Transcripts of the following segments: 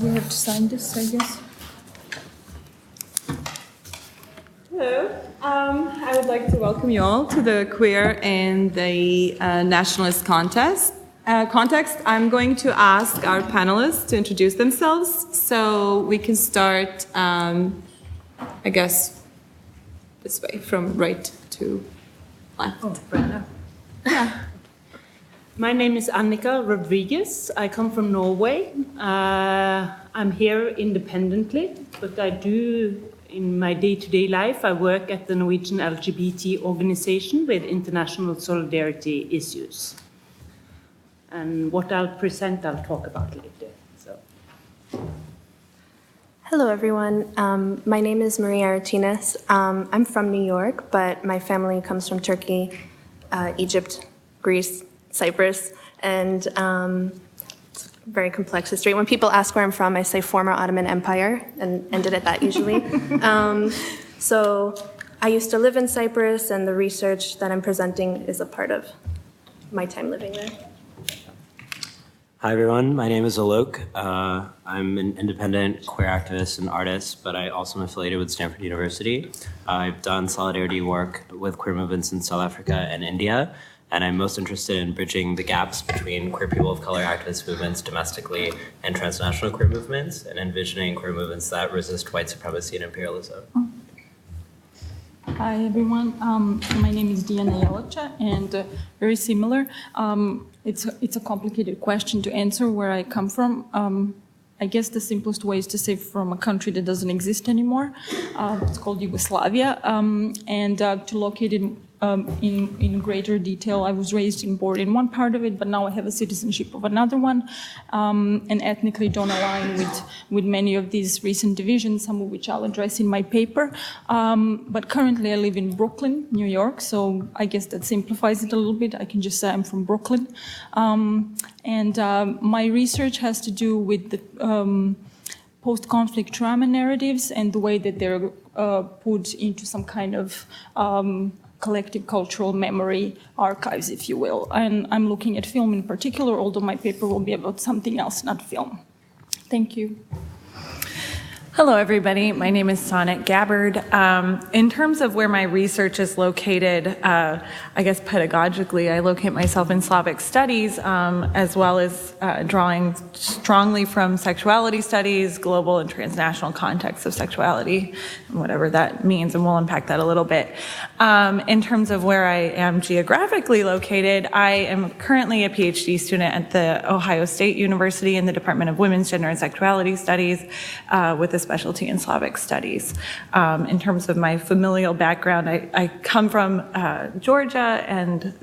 We have to sign this, I guess. Hello. I would like to welcome you all to the Queer and the Nationalist context. I'm going to ask our panelists to introduce themselves so we can start, I guess, this way, from right to left. Oh, right. Yeah. My name is Annika Rodriguez. I come from Norway. I'm here independently, but I do, in my day-to-day life, I work at the Norwegian LGBT organization with international solidarity issues. And what I'll present, I'll talk about later. So. Hello, everyone. My name is Maria Arettines. I'm from New York, but my family comes from Turkey, Egypt, Greece, Cyprus, and it's a very complex history. When people ask where I'm from, I say former Ottoman Empire, and end it at that usually. So I used to live in Cyprus, and the research that I'm presenting is a part of my time living there. Hi everyone, my name is Alok. I'm an independent queer activist and artist, but I also am affiliated with Stanford University. I've done solidarity work with queer movements in South Africa and India, and I'm most interested in bridging the gaps between queer people of color activist movements domestically and transnational queer movements, and envisioning queer movements that resist white supremacy and imperialism. Hi everyone, my name is Dijana Ielaca, and very similar. It's a complicated question to answer where I come from. I guess the simplest way is to say from a country that doesn't exist anymore. It's called Yugoslavia, and to locate it in greater detail, I was raised and born in one part of it, but now I have a citizenship of another one, and ethnically don't align with many of these recent divisions, some of which I'll address in my paper. But currently I live in Brooklyn, New York, so I guess that simplifies it a little bit. I can just say I'm from Brooklyn. And my research has to do with the post-conflict trauma narratives and the way that they're put into some kind of collective cultural memory archives, if you will. And I'm looking at film in particular, although my paper will be about something else, not film. Thank you. Hello, everybody. My name is Sonnet Gabbard. In terms of where my research is located, I guess pedagogically, I locate myself in Slavic studies, as well as drawing strongly from sexuality studies, global and transnational contexts of sexuality, and whatever that means, and we'll unpack that a little bit. In terms of where I am geographically located, I am currently a PhD student at the Ohio State University in the Department of Women's, Gender, and Sexuality Studies, with a specialty in Slavic studies. In terms of my familial background, I come from Georgia and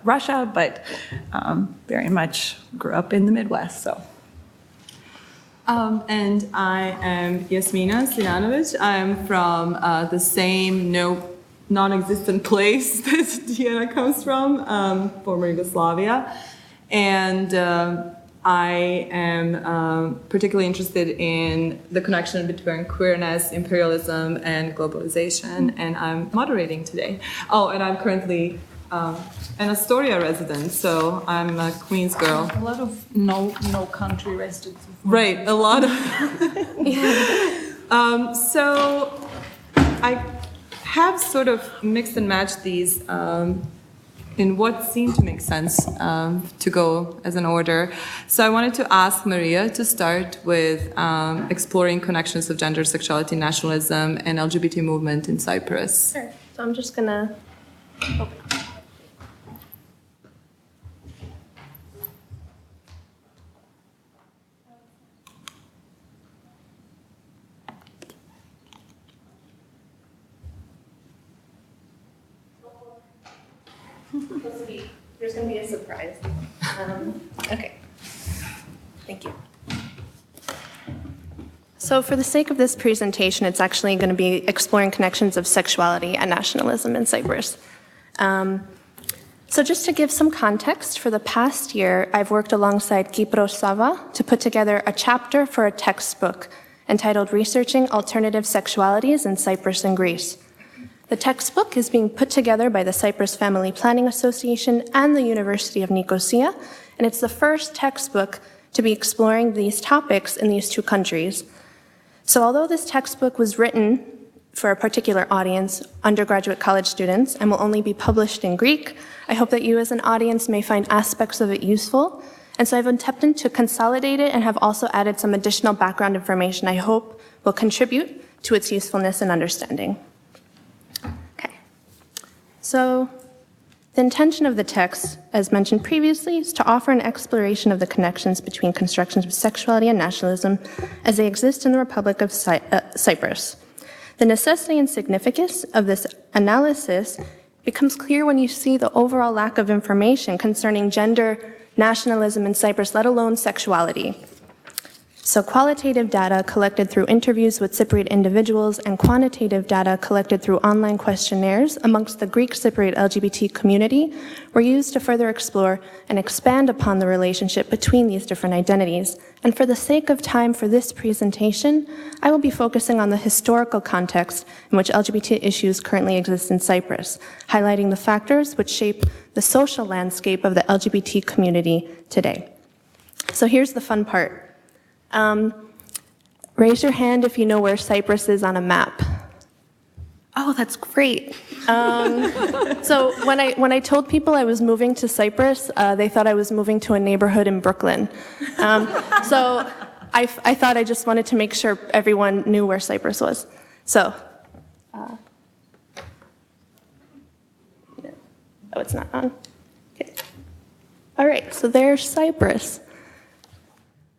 Russia, but very much grew up in the Midwest. So. And I am Jasmina Sinanovic. I'm from the same non-existent place that Dijana comes from, former Yugoslavia. And I am particularly interested in the connection between queerness, imperialism, and globalization, and I'm moderating today. Oh, and I'm currently an Astoria resident, so I'm a Queens girl. A lot of no country residents. Right, a lot of. So I have sort of mixed and matched these in what seemed to make sense to go as an order. So I wanted to ask Maria to start with exploring connections of gender, sexuality, nationalism, and LGBT movement in Cyprus. Sure. So I'm just gonna open up. There's going to be a surprise. Okay. Thank you. So for the sake of this presentation, it's actually going to be exploring connections of sexuality and nationalism in Cyprus. So just to give some context, for the past year, I've worked alongside Kypros Sava to put together a chapter for a textbook entitled Researching Alternative Sexualities in Cyprus and Greece. The textbook is being put together by the Cyprus Family Planning Association and the University of Nicosia, and it's the first textbook to be exploring these topics in these two countries. So although this textbook was written for a particular audience, undergraduate college students, and will only be published in Greek, I hope that you as an audience may find aspects of it useful. And so I've attempted to consolidate it and have also added some additional background information I hope will contribute to its usefulness and understanding. Okay. So the intention of the text, as mentioned previously, is to offer an exploration of the connections between constructions of sexuality and nationalism as they exist in the Republic of Cyprus. The necessity and significance of this analysis becomes clear when you see the overall lack of information concerning gender, nationalism in Cyprus, let alone sexuality. So qualitative data collected through interviews with Cypriot individuals and quantitative data collected through online questionnaires amongst the Greek Cypriot LGBT community were used to further explore and expand upon the relationship between these different identities. And for the sake of time for this presentation, I will be focusing on the historical context in which LGBT issues currently exist in Cyprus, highlighting the factors which shape the social landscape of the LGBT community today. So here's the fun part. Raise your hand if you know where Cyprus is on a map. Oh, that's great. So when I told people I was moving to Cyprus, they thought I was moving to a neighborhood in Brooklyn. So I thought I just wanted to make sure everyone knew where Cyprus was. So, oh, it's not on. Okay. All right, so there's Cyprus.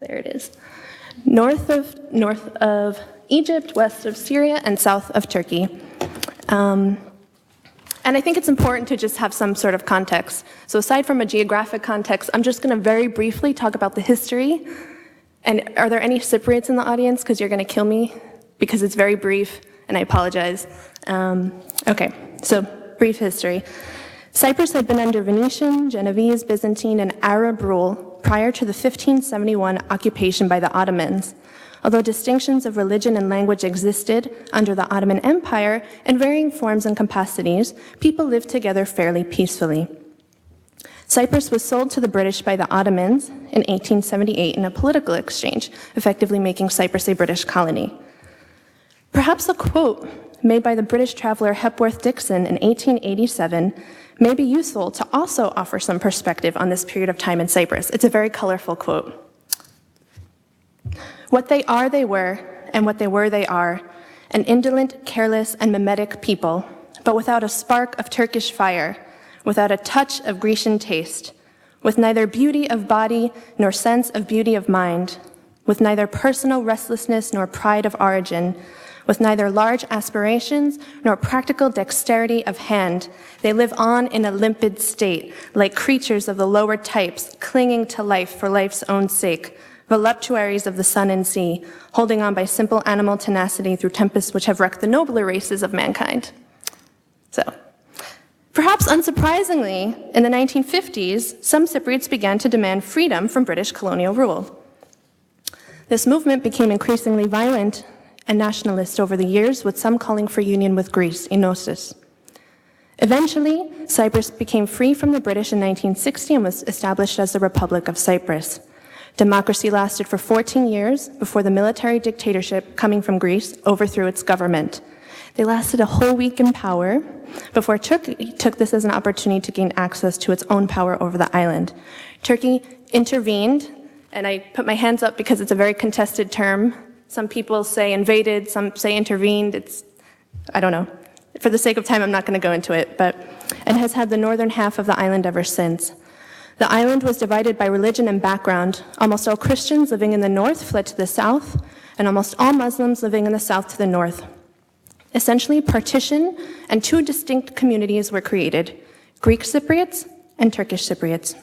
There it is. North of Egypt, west of Syria, and south of Turkey. And I think it's important to just have some sort of context. So aside from a geographic context, I'm just going to very briefly talk about the history. And are there any Cypriots in the audience? Because you're going to kill me, because it's very brief, and I apologize. Okay, so brief history. Cyprus had been under Venetian, Genovese, Byzantine, and Arab rule prior to the 1571 occupation by the Ottomans. Although distinctions of religion and language existed under the Ottoman Empire in varying forms and capacities, people lived together fairly peacefully. Cyprus was sold to the British by the Ottomans in 1878 in a political exchange, effectively making Cyprus a British colony. Perhaps a quote made by the British traveler Hepworth Dixon in 1887 may be useful to also offer some perspective on this period of time in Cyprus. It's a very colorful quote. What they are, they were, and what they were, they are, an indolent, careless, and mimetic people, but without a spark of Turkish fire, without a touch of Grecian taste, with neither beauty of body nor sense of beauty of mind, with neither personal restlessness nor pride of origin, with neither large aspirations nor practical dexterity of hand. They live on in a limpid state, like creatures of the lower types, clinging to life for life's own sake, voluptuaries of the sun and sea, holding on by simple animal tenacity through tempests which have wrecked the nobler races of mankind. So, perhaps unsurprisingly, in the 1950s, some Cypriots began to demand freedom from British colonial rule. This movement became increasingly violent and nationalist over the years, with some calling for union with Greece, enosis. Eventually, Cyprus became free from the British in 1960 and was established as the Republic of Cyprus. Democracy lasted for 14 years before the military dictatorship coming from Greece overthrew its government. They lasted a whole week in power before Turkey took this as an opportunity to gain access to its own power over the island. Turkey intervened, and I put my hands up because it's a very contested term. Some people say invaded, some say intervened. I don't know. For the sake of time, I'm not going to go into it, and has had the northern half of the island ever since. The island was divided by religion and background. Almost all Christians living in the north fled to the south, and almost all Muslims living in the south to the north. Essentially, partition and two distinct communities were created, Greek Cypriots and Turkish Cypriots.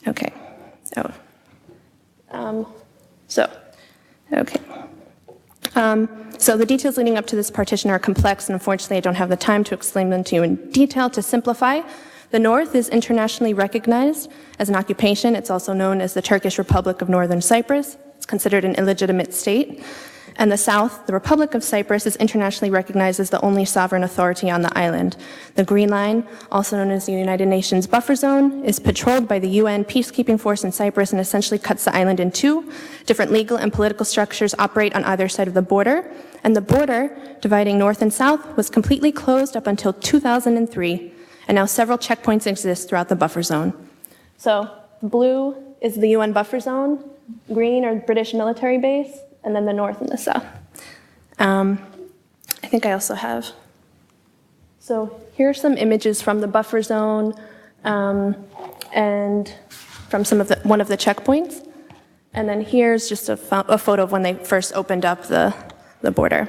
Okay. So the details leading up to this partition are complex, and unfortunately I don't have the time to explain them to you in detail. To simplify, the North is internationally recognized as an occupation. It's also known as the Turkish Republic of Northern Cyprus. It's considered an illegitimate state. And the south, the Republic of Cyprus, is internationally recognized as the only sovereign authority on the island. The Green Line, also known as the United Nations Buffer Zone, is patrolled by the UN peacekeeping force in Cyprus and essentially cuts the island in two. Different legal and political structures operate on either side of the border, and the border, dividing north and south, was completely closed up until 2003, and now several checkpoints exist throughout the buffer zone. So, blue is the UN buffer zone, green are British military base, and then the north and the south. I think I also have. So here are some images from the buffer zone and from one of the checkpoints. And then here's just a photo of when they first opened up the border.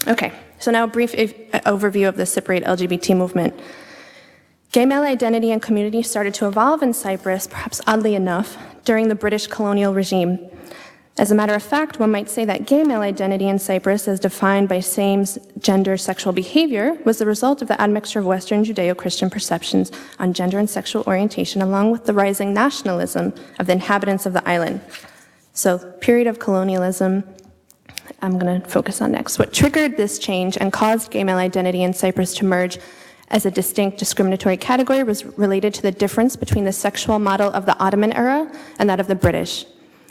Okay, so now a brief overview of the Cypriot LGBT movement. Gay male identity and community started to evolve in Cyprus, perhaps oddly enough, during the British colonial regime. As a matter of fact, one might say that gay male identity in Cyprus, as defined by same-gender sexual behavior, was the result of the admixture of Western Judeo-Christian perceptions on gender and sexual orientation, along with the rising nationalism of the inhabitants of the island. So, period of colonialism, I'm going to focus on next. What triggered this change and caused gay male identity in Cyprus to merge as a distinct discriminatory category was related to the difference between the sexual model of the Ottoman era and that of the British.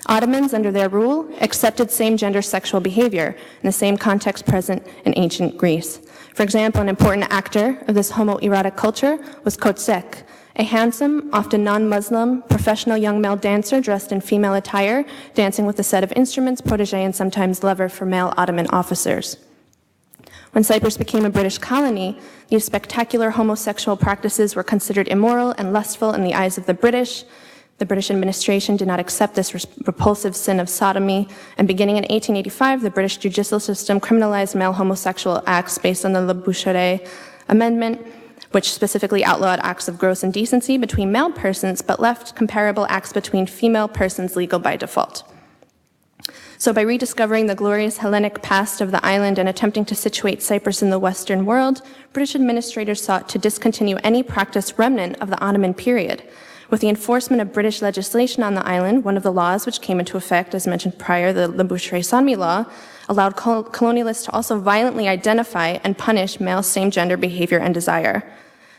Ottomans, under their rule, accepted same-gender sexual behavior in the same context present in ancient Greece. For example, an important actor of this homoerotic culture was Kotsek, a handsome, often non-Muslim, professional young male dancer dressed in female attire, dancing with a set of instruments, protege, and sometimes lover for male Ottoman officers. When Cyprus became a British colony, these spectacular homosexual practices were considered immoral and lustful in the eyes of the British. The British administration did not accept this repulsive sin of sodomy, and beginning in 1885, the British judicial system criminalized male homosexual acts based on the Le Boucheret Amendment, which specifically outlawed acts of gross indecency between male persons, but left comparable acts between female persons legal by default. So by rediscovering the glorious Hellenic past of the island and attempting to situate Cyprus in the Western world, British administrators sought to discontinue any practice remnant of the Ottoman period. With the enforcement of British legislation on the island, one of the laws which came into effect, as mentioned prior, the Le Boucheret sodomy law, allowed colonialists to also violently identify and punish male same-gender behavior and desire.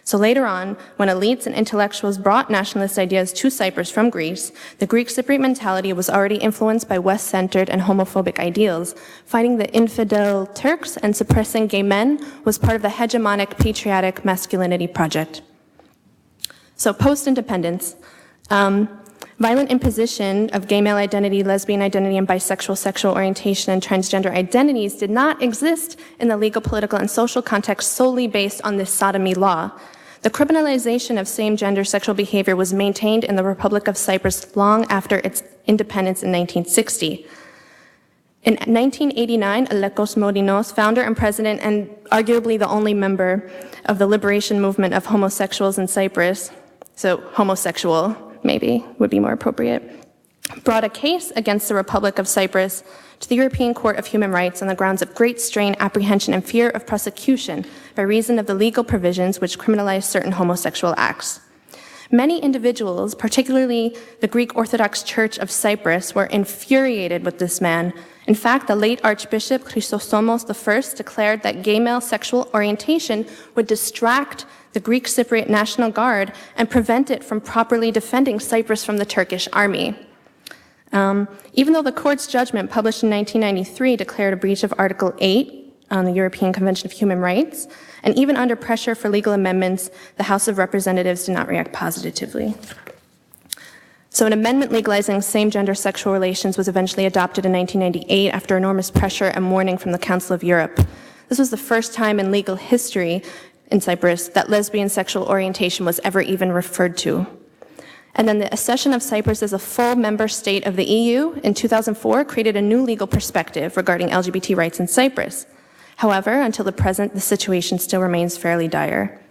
So later on, when elites and intellectuals brought nationalist ideas to Cyprus from Greece, the Greek Cypriot mentality was already influenced by West-centered and homophobic ideals. Fighting the infidel Turks and suppressing gay men was part of the hegemonic patriotic masculinity project. So post-independence, violent imposition of gay male identity, lesbian identity, and bisexual sexual orientation and transgender identities did not exist in the legal, political, and social context solely based on this sodomy law. The criminalization of same-gender sexual behavior was maintained in the Republic of Cyprus long after its independence in 1960. In 1989, Alekos Modinos, founder and president and arguably the only member of the liberation movement of homosexuals in Cyprus, so homosexual maybe would be more appropriate, brought a case against the Republic of Cyprus to the European Court of Human Rights on the grounds of great strain, apprehension, and fear of prosecution by reason of the legal provisions which criminalize certain homosexual acts. Many individuals, particularly the Greek Orthodox Church of Cyprus, were infuriated with this man. In fact, the late Archbishop Chrysostomos I declared that gay male sexual orientation would distract the Greek Cypriot National Guard and prevent it from properly defending Cyprus from the Turkish army. Even though the court's judgment published in 1993 declared a breach of Article 8 on the European Convention of Human Rights, and even under pressure for legal amendments, the House of Representatives did not react positively. So an amendment legalizing same-gender sexual relations was eventually adopted in 1998 after enormous pressure and warning from the Council of Europe. This was the first time in legal history in Cyprus that lesbian sexual orientation was ever even referred to. And then the accession of Cyprus as a full member state of the EU in 2004 created a new legal perspective regarding LGBT rights in Cyprus. However, until the present, the situation still remains fairly dire.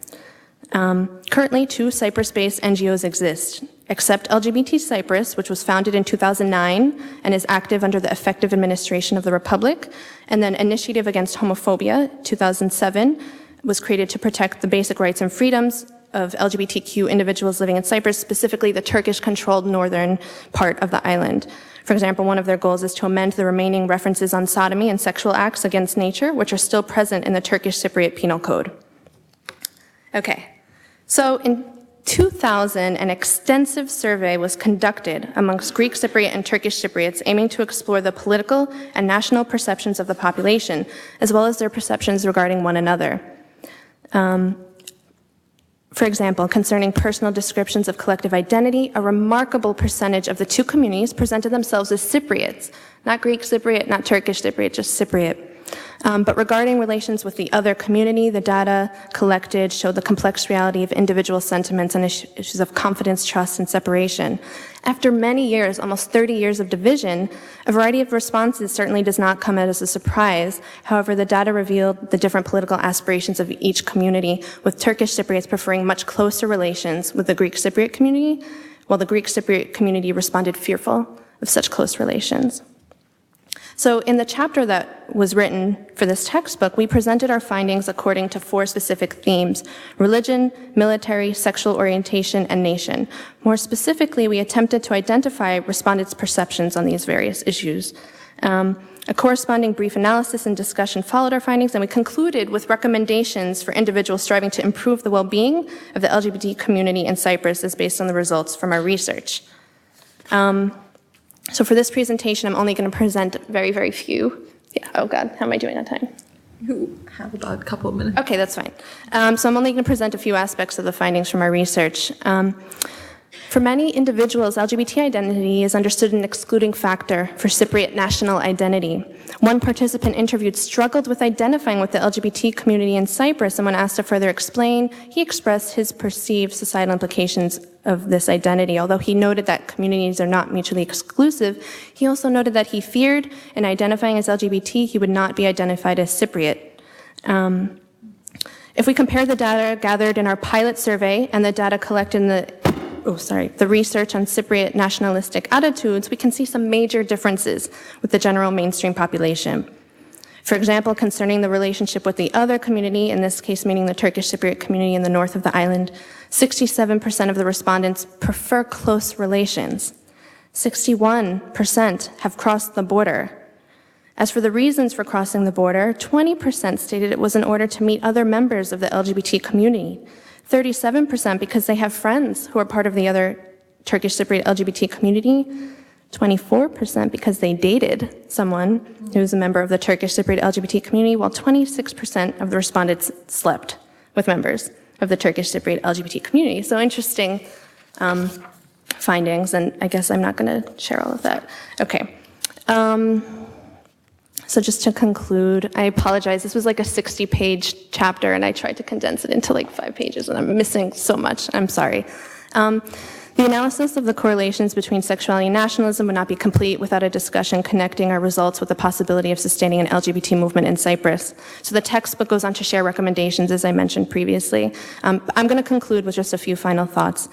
Currently, 2 Cyprus-based NGOs exist: Accept LGBT Cyprus, which was founded in 2009 and is active under the effective administration of the Republic, and then Initiative Against Homophobia, 2007, was created to protect the basic rights and freedoms of LGBTQ individuals living in Cyprus, specifically the Turkish-controlled northern part of the island. For example, one of their goals is to amend the remaining references on sodomy and sexual acts against nature, which are still present in the Turkish Cypriot Penal Code. Okay, so in 2000, an extensive survey was conducted amongst Greek Cypriot and Turkish Cypriots aiming to explore the political and national perceptions of the population, as well as their perceptions regarding one another. For example, concerning personal descriptions of collective identity, a remarkable percentage of the two communities presented themselves as Cypriots, not Greek Cypriot, not Turkish Cypriot, just Cypriot. But regarding relations with the other community, the data collected showed the complex reality of individual sentiments and issues of confidence, trust, and separation. After many years, almost 30 years of division, a variety of responses certainly does not come as a surprise. However, the data revealed the different political aspirations of each community, with Turkish Cypriots preferring much closer relations with the Greek Cypriot community, while the Greek Cypriot community responded fearful of such close relations. So in the chapter that was written for this textbook, we presented our findings according to 4 specific themes: religion, military, sexual orientation, and nation. More specifically, we attempted to identify respondents' perceptions on these various issues. A corresponding brief analysis and discussion followed our findings, and we concluded with recommendations for individuals striving to improve the well-being of the LGBT community in Cyprus as based on the results from our research. So for this presentation, I'm only going to present very, very few. Yeah, oh God, how am I doing on time? You have about a couple of minutes. Okay, that's fine. So I'm only going to present a few aspects of the findings from our research. For many individuals, LGBT identity is understood an excluding factor for Cypriot national identity. One participant interviewed struggled with identifying with the LGBT community in Cyprus, and when asked to further explain, he expressed his perceived societal implications of this identity. Although he noted that communities are not mutually exclusive, he also noted that he feared in identifying as LGBT, he would not be identified as Cypriot. If we compare the data gathered in our pilot survey and the data collected in the research on Cypriot nationalistic attitudes, we can see some major differences with the general mainstream population. For example, concerning the relationship with the other community, in this case meaning the Turkish Cypriot community in the north of the island, 67% of the respondents prefer close relations. 61% have crossed the border. As for the reasons for crossing the border, 20% stated it was in order to meet other members of the LGBT community. 37% because they have friends who are part of the other Turkish Cypriot LGBT community, 24% because they dated someone who was a member of the Turkish Cypriot LGBT community, while 26% of the respondents slept with members of the Turkish Cypriot LGBT community. So interesting findings, and I guess I'm not going to share all of that. Okay. So just to conclude, I apologize. This was like a 60-page chapter, and I tried to condense it into like 5 pages, and I'm missing so much. I'm sorry. The analysis of the correlations between sexuality and nationalism would not be complete without a discussion connecting our results with the possibility of sustaining an LGBT movement in Cyprus. So the textbook goes on to share recommendations, as I mentioned previously. I'm going to conclude with just a few final thoughts.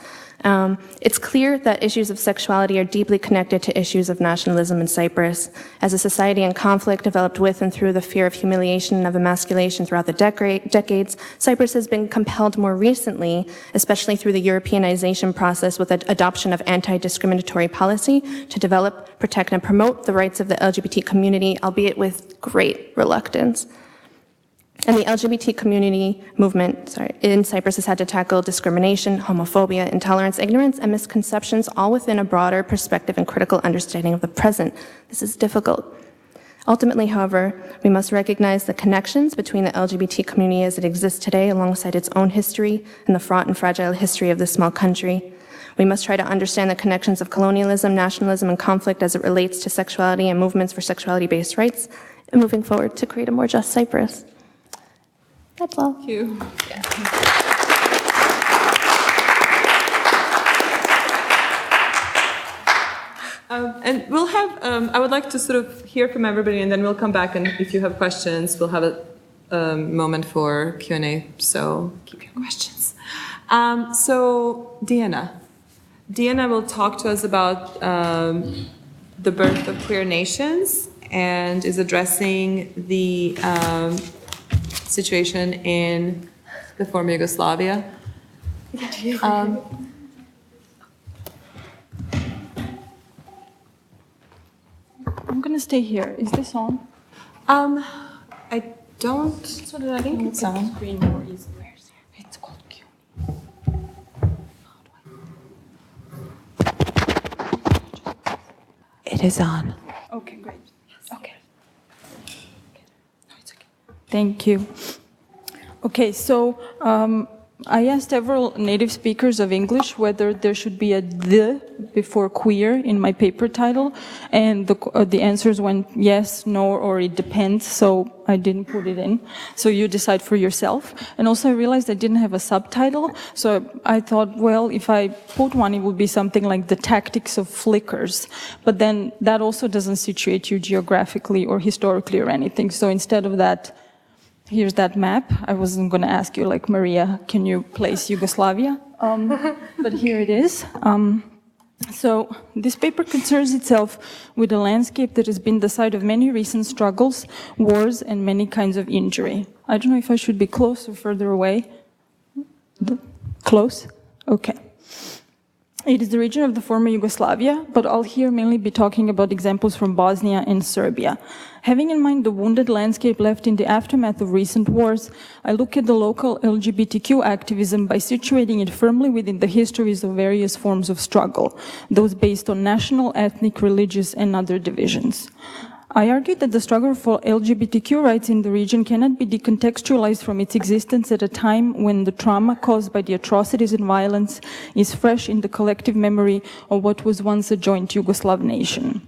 It's clear that issues of sexuality are deeply connected to issues of nationalism in Cyprus. As a society in conflict developed with and through the fear of humiliation and of emasculation throughout the decades, Cyprus has been compelled more recently, especially through the Europeanization process with the adoption of anti-discriminatory policy, to develop, protect, and promote the rights of the LGBT community, albeit with great reluctance. And the LGBT community movement in Cyprus has had to tackle discrimination, homophobia, intolerance, ignorance, and misconceptions, all within a broader perspective and critical understanding of the present. This is difficult. Ultimately, however, we must recognize the connections between the LGBT community as it exists today alongside its own history and the fraught and fragile history of this small country. We must try to understand the connections of colonialism, nationalism, and conflict as it relates to sexuality and movements for sexuality-based rights, and moving forward to create a more just Cyprus. That's all. Thank you. Yeah. And we'll have, I would like to sort of hear from everybody, and then we'll come back, and if you have questions, we'll have a moment for Q&A, so keep your questions. So Dijana will talk to us about the birth of queer nations, and is addressing the situation in the former Yugoslavia. I'm gonna stay here. Is this on? I don't So that I think can it's look at on. the screen more easily. It's called Cuny. It is on. Okay, great. Okay. No, it's okay. Thank you. Okay, so I asked several native speakers of English whether there should be a "the" before queer in my paper title, and the answers went yes, no, or it depends, so I didn't put it in. So you decide for yourself. And also I realized I didn't have a subtitle, so I thought, well, if I put one, it would be something like The Tactics of Flickers. But then that also doesn't situate you geographically or historically or anything. So instead of that, here's that map. I wasn't going to ask you, like, Maria, can you place Yugoslavia? But here it is. So this paper concerns itself with a landscape that has been the site of many recent struggles, wars, and many kinds of injury. I don't know if I should be close or further away. Close? Okay. It is the region of the former Yugoslavia, but I'll here mainly be talking about examples from Bosnia and Serbia. Having in mind the wounded landscape left in the aftermath of recent wars, I look at the local LGBTQ activism by situating it firmly within the histories of various forms of struggle, those based on national, ethnic, religious, and other divisions. I argue that the struggle for LGBTQ rights in the region cannot be decontextualized from its existence at a time when the trauma caused by the atrocities and violence is fresh in the collective memory of what was once a joint Yugoslav nation.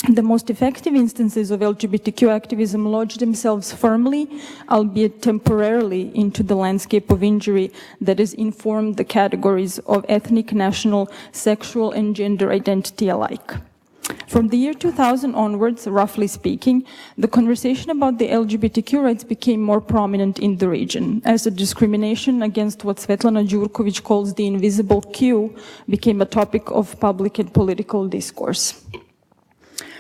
The most effective instances of LGBTQ activism lodge themselves firmly, albeit temporarily, into the landscape of injury that has informed the categories of ethnic, national, sexual, and gender identity alike. From the year 2000 onwards, roughly speaking, the conversation about the LGBTQ rights became more prominent in the region, as the discrimination against what Svetlana Đurković calls the invisible Q became a topic of public and political discourse.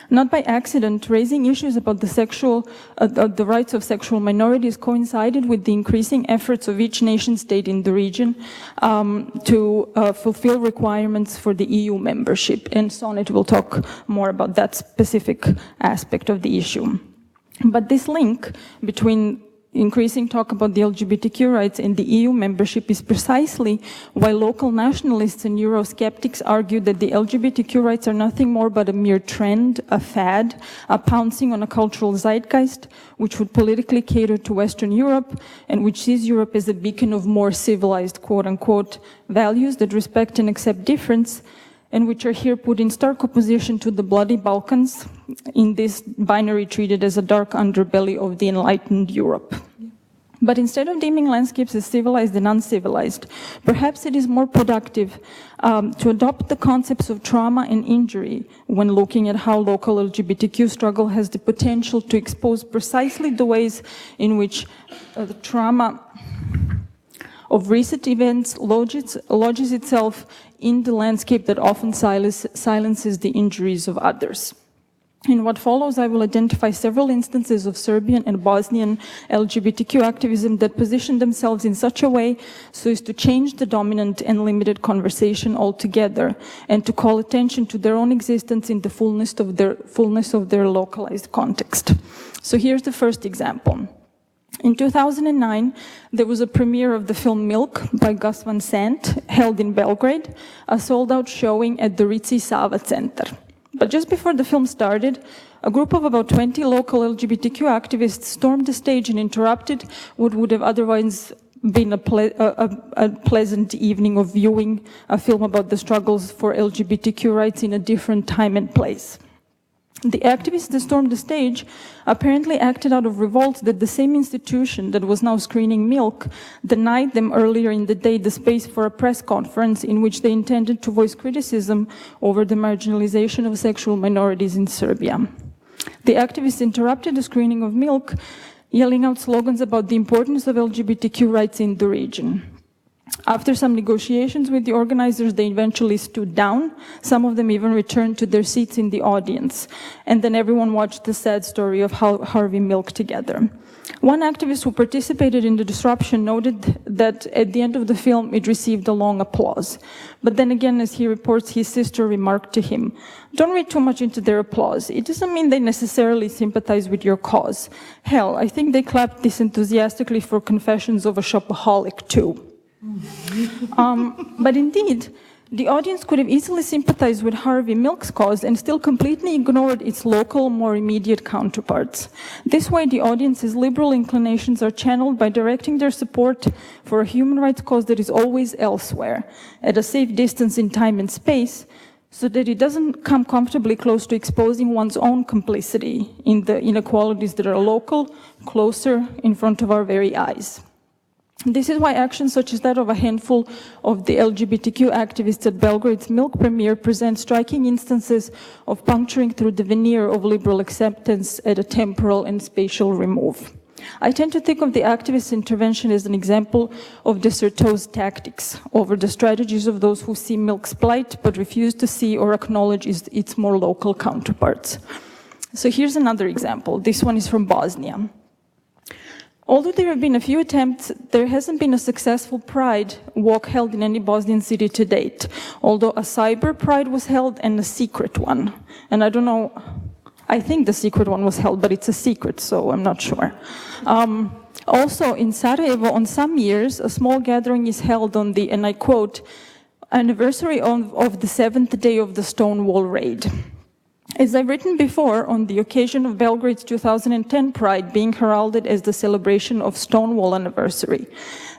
Not by accident, raising issues about the rights of sexual minorities coincided with the increasing efforts of each nation state in the region to fulfill requirements for the EU membership. And Sonnet will talk more about that specific aspect of the issue. But this link between increasing talk about the LGBTQ rights and the EU membership is precisely why local nationalists and Eurosceptics argue that the LGBTQ rights are nothing more but a mere trend, a fad, a pouncing on a cultural zeitgeist, which would politically cater to Western Europe and which sees Europe as a beacon of more civilized, quote-unquote, values that respect and accept difference, and which are here put in stark opposition to the bloody Balkans, in this binary treated as a dark underbelly of the enlightened Europe. But instead of deeming landscapes as civilized and uncivilized, perhaps it is more productive to adopt the concepts of trauma and injury when looking at how local LGBTQ struggle has the potential to expose precisely the ways in which the trauma of recent events lodges itself in the landscape that often silences the injuries of others. In what follows, I will identify several instances of Serbian and Bosnian LGBTQ activism that position themselves in such a way so as to change the dominant and limited conversation altogether and to call attention to their own existence in the fullness of their localized context. So here's the first example. In 2009, there was a premiere of the film Milk by Gus Van Sant, held in Belgrade, a sold-out showing at the Ritzi Sava Center. But just before the film started, a group of about 20 local LGBTQ activists stormed the stage and interrupted what would have otherwise been a pleasant evening of viewing a film about the struggles for LGBTQ rights in a different time and place. The activists that stormed the stage apparently acted out of revolt that the same institution that was now screening Milk denied them earlier in the day the space for a press conference in which they intended to voice criticism over the marginalization of sexual minorities in Serbia. The activists interrupted the screening of Milk, yelling out slogans about the importance of LGBTQ rights in the region. After some negotiations with the organizers, they eventually stood down. Some of them even returned to their seats in the audience. And then everyone watched the sad story of Harvey Milk together. One activist who participated in the disruption noted that at the end of the film, it received a long applause. But then again, as he reports, his sister remarked to him, "Don't read too much into their applause. It doesn't mean they necessarily sympathize with your cause. Hell, I think they clapped this enthusiastically for Confessions of a Shopaholic too." But indeed, the audience could have easily sympathized with Harvey Milk's cause and still completely ignored its local, more immediate counterparts. This way, the audience's liberal inclinations are channeled by directing their support for a human rights cause that is always elsewhere, at a safe distance in time and space, so that it doesn't come comfortably close to exposing one's own complicity in the inequalities that are local, closer, in front of our very eyes. This is why actions such as that of a handful of the LGBTQ activists at Belgrade's Milk premiere present striking instances of puncturing through the veneer of liberal acceptance at a temporal and spatial remove. I tend to think of the activist intervention as an example of Desserteau's tactics over the strategies of those who see Milk's plight but refuse to see or acknowledge its more local counterparts. So here's another example. This one is from Bosnia. Although there have been a few attempts, there hasn't been a successful Pride walk held in any Bosnian city to date, although a cyber Pride was held and a secret one. And I don't know, I think the secret one was held, but it's a secret, so I'm not sure. Also, in Sarajevo, on some years, a small gathering is held on the, and I quote, anniversary of the 7th day of the Stonewall Raid. As I've written before, on the occasion of Belgrade's 2010 Pride being heralded as the celebration of Stonewall anniversary,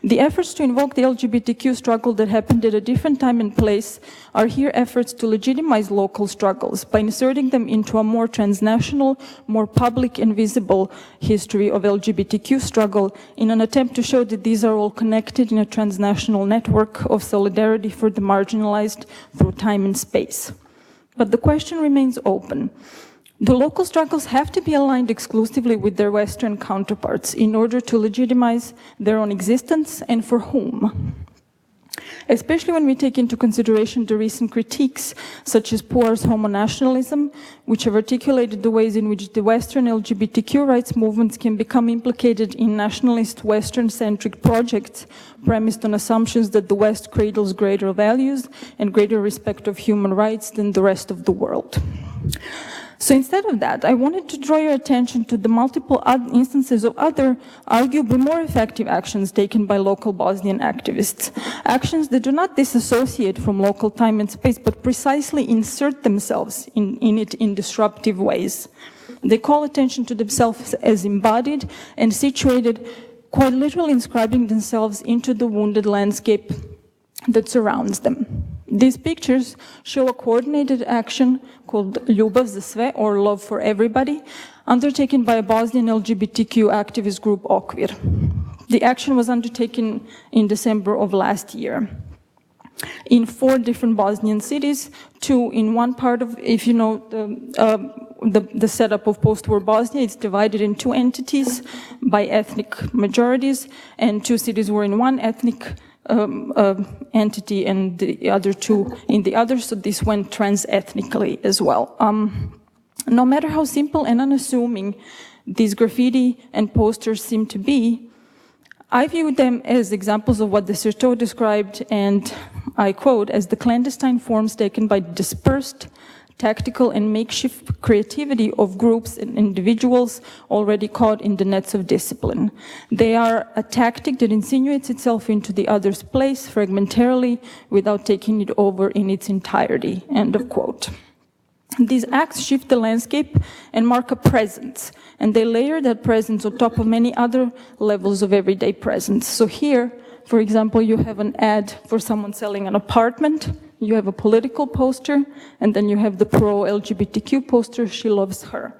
the efforts to invoke the LGBTQ struggle that happened at a different time and place are here efforts to legitimize local struggles by inserting them into a more transnational, more public and visible history of LGBTQ struggle in an attempt to show that these are all connected in a transnational network of solidarity for the marginalized through time and space. But the question remains open. The local struggles have to be aligned exclusively with their Western counterparts in order to legitimize their own existence, and for whom? Especially when we take into consideration the recent critiques, such as Puar's Homonationalism, which have articulated the ways in which the Western LGBTQ rights movements can become implicated in nationalist Western-centric projects premised on assumptions that the West cradles greater values and greater respect of human rights than the rest of the world. So instead of that, I wanted to draw your attention to the multiple instances of other, arguably more effective actions taken by local Bosnian activists. Actions that do not disassociate from local time and space, but precisely insert themselves in it in disruptive ways. They call attention to themselves as embodied and situated, quite literally inscribing themselves into the wounded landscape that surrounds them. These pictures show a coordinated action called Ljubav za sve, or Love for Everybody, undertaken by a Bosnian LGBTQ activist group, Okvir. The action was undertaken in December of last year in 4 different Bosnian cities, 2 in one part of, if you know the setup of post-war Bosnia, it's divided in 2 entities by ethnic majorities, and 2 cities were in one ethnic entity and the other 2 in the other, so this went trans-ethnically as well. No matter how simple and unassuming these graffiti and posters seem to be, I view them as examples of what Desserteau described, and I quote, as the clandestine forms taken by dispersed, tactical and makeshift creativity of groups and individuals already caught in the nets of discipline. They are a tactic that insinuates itself into the other's place fragmentarily without taking it over in its entirety, end of quote. These acts shift the landscape and mark a presence, and they layer that presence on top of many other levels of everyday presence. So here, for example, you have an ad for someone selling an apartment, you have a political poster, and then you have the pro-LGBTQ poster, She Loves Her.